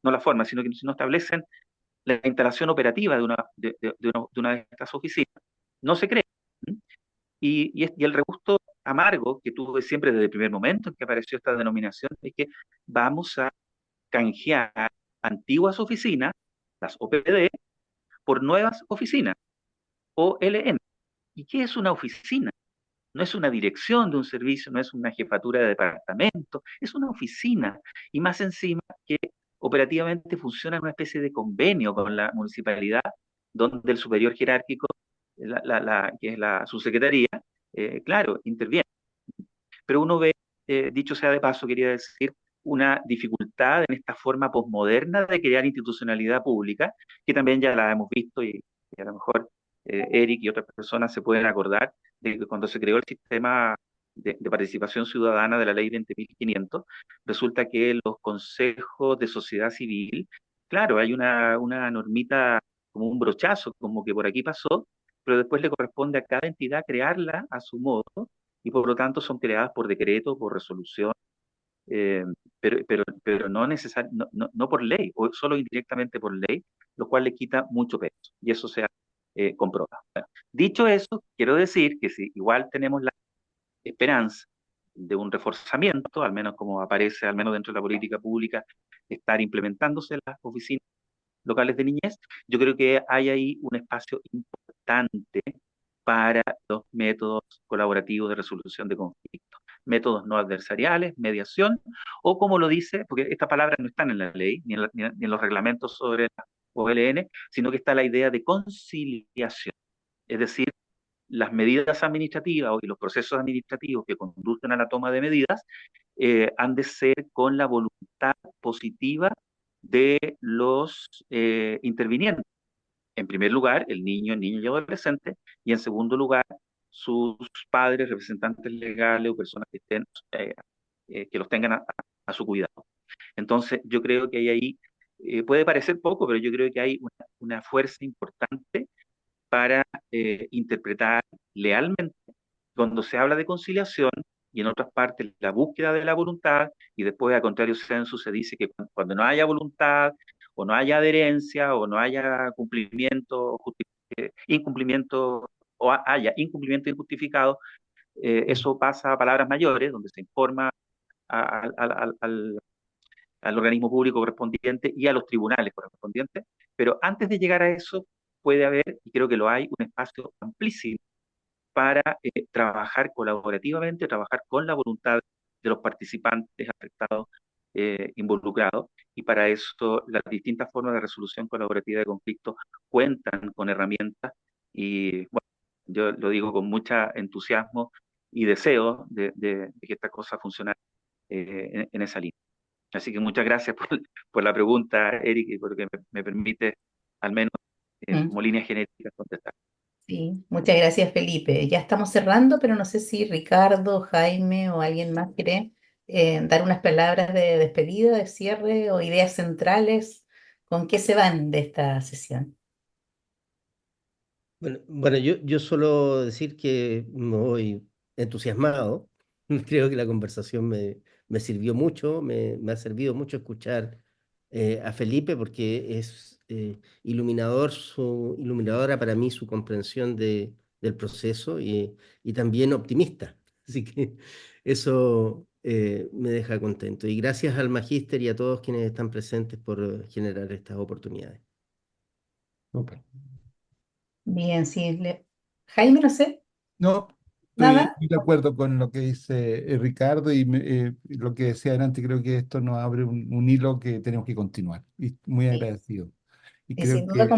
no las formas, sino que no establecen la instalación operativa de una de estas oficinas, no se crea. Y el regusto amargo que tuve siempre desde el primer momento en que apareció esta denominación es que vamos a canjear antiguas oficinas, las OPD, por nuevas oficinas, OLN. ¿Y qué es una oficina? No es una dirección de un servicio, no es una jefatura de departamento, es una oficina. Y más encima que operativamente funciona en una especie de convenio con la municipalidad, donde el superior jerárquico, que es la subsecretaría, claro, interviene. Pero uno ve, dicho sea de paso, quería decir, una dificultad en esta forma posmoderna de crear institucionalidad pública, que también ya la hemos visto y a lo mejor Eric y otras personas se pueden acordar de que cuando se creó el sistema de participación ciudadana de la ley 20.500, resulta que los consejos de sociedad civil, claro, hay una normita como un brochazo, como que por aquí pasó, pero después le corresponde a cada entidad crearla a su modo y por lo tanto son creadas por decreto, por resolución, eh, pero no por ley, o solo indirectamente por ley, lo cual le quita mucho peso, y eso se ha comprobado. Bueno, dicho eso, quiero decir que si igual tenemos la esperanza de un reforzamiento, al menos como aparece, al menos dentro de la política pública, estar implementándose en las oficinas locales de niñez, yo creo que hay ahí un espacio importante para los métodos colaborativos de resolución de conflictos, métodos no adversariales, mediación, o como lo dice, porque estas palabras no están en la ley, ni en los reglamentos sobre la OLN, sino que está la idea de conciliación, es decir, las medidas administrativas y los procesos administrativos que conducen a la toma de medidas han de ser con la voluntad positiva de los intervinientes. En primer lugar, el niño y adolescente, y en segundo lugar, sus padres, representantes legales o personas que estén, que los tengan a su cuidado. Entonces, yo creo que hay ahí, puede parecer poco, pero yo creo que hay una fuerza importante para interpretar lealmente cuando se habla de conciliación y en otras partes la búsqueda de la voluntad y después a contrario sensu se dice que cuando no haya voluntad o no haya adherencia o no haya cumplimiento, incumplimiento o haya incumplimiento injustificado, eso pasa a palabras mayores donde se informa al organismo público correspondiente y a los tribunales correspondientes, pero antes de llegar a eso puede haber, y creo que lo hay, un espacio amplísimo para trabajar colaborativamente, trabajar con la voluntad de los participantes afectados, involucrados, y para eso las distintas formas de resolución colaborativa de conflictos cuentan con herramientas y bueno, yo lo digo con mucho entusiasmo y deseo de que esta cosa funcione en esa línea. Así que muchas gracias por la pregunta, Eric, y porque me permite al menos Mm, como líneas genéricas contestar. sí, muchas gracias, Felipe. Ya estamos cerrando, pero no sé si Ricardo, Jaime o alguien más quiere dar unas palabras de despedida, de cierre o ideas centrales. ¿Con qué se van de esta sesión? Bueno, yo solo decir que me voy entusiasmado. Creo que la conversación me sirvió mucho, me ha servido mucho escuchar a Felipe porque es iluminadora para mí su comprensión del proceso y también optimista. Así que eso me deja contento. Y gracias al Magíster y a todos quienes están presentes por generar estas oportunidades. Súper. Bien, sí. Jaime, no sé, No, estoy nada. muy de acuerdo con lo que dice Ricardo y lo que decía adelante. Creo que esto nos abre un hilo que tenemos que continuar. Y muy Sí. agradecido. Y Y creo sin duda, que...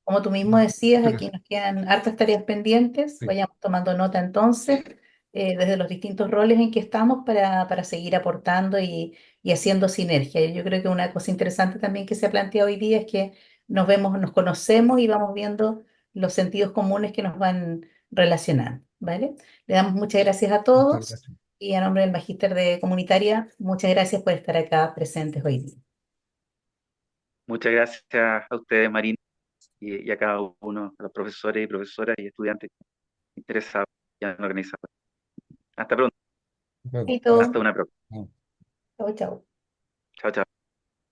como tú mismo decías, aquí Pero, nos quedan hartas tareas pendientes. sí, Vayamos tomando nota entonces, desde los distintos roles en que estamos para seguir aportando y haciendo sinergia. Yo creo que una cosa interesante también que se ha planteado hoy día es que nos vemos, nos conocemos y vamos viendo los sentidos comunes que nos van relacionando, ¿vale? Le damos muchas gracias a muchas todos gracias. y a nombre del Magíster de Comunitaria, muchas gracias por estar acá presentes hoy día. Muchas gracias a ustedes, Marina, y a cada uno, a los profesores y profesoras y estudiantes interesados y han organizado. Hasta pronto, Luego. Y todo. hasta una próxima. Chau, chau. Chao, chao.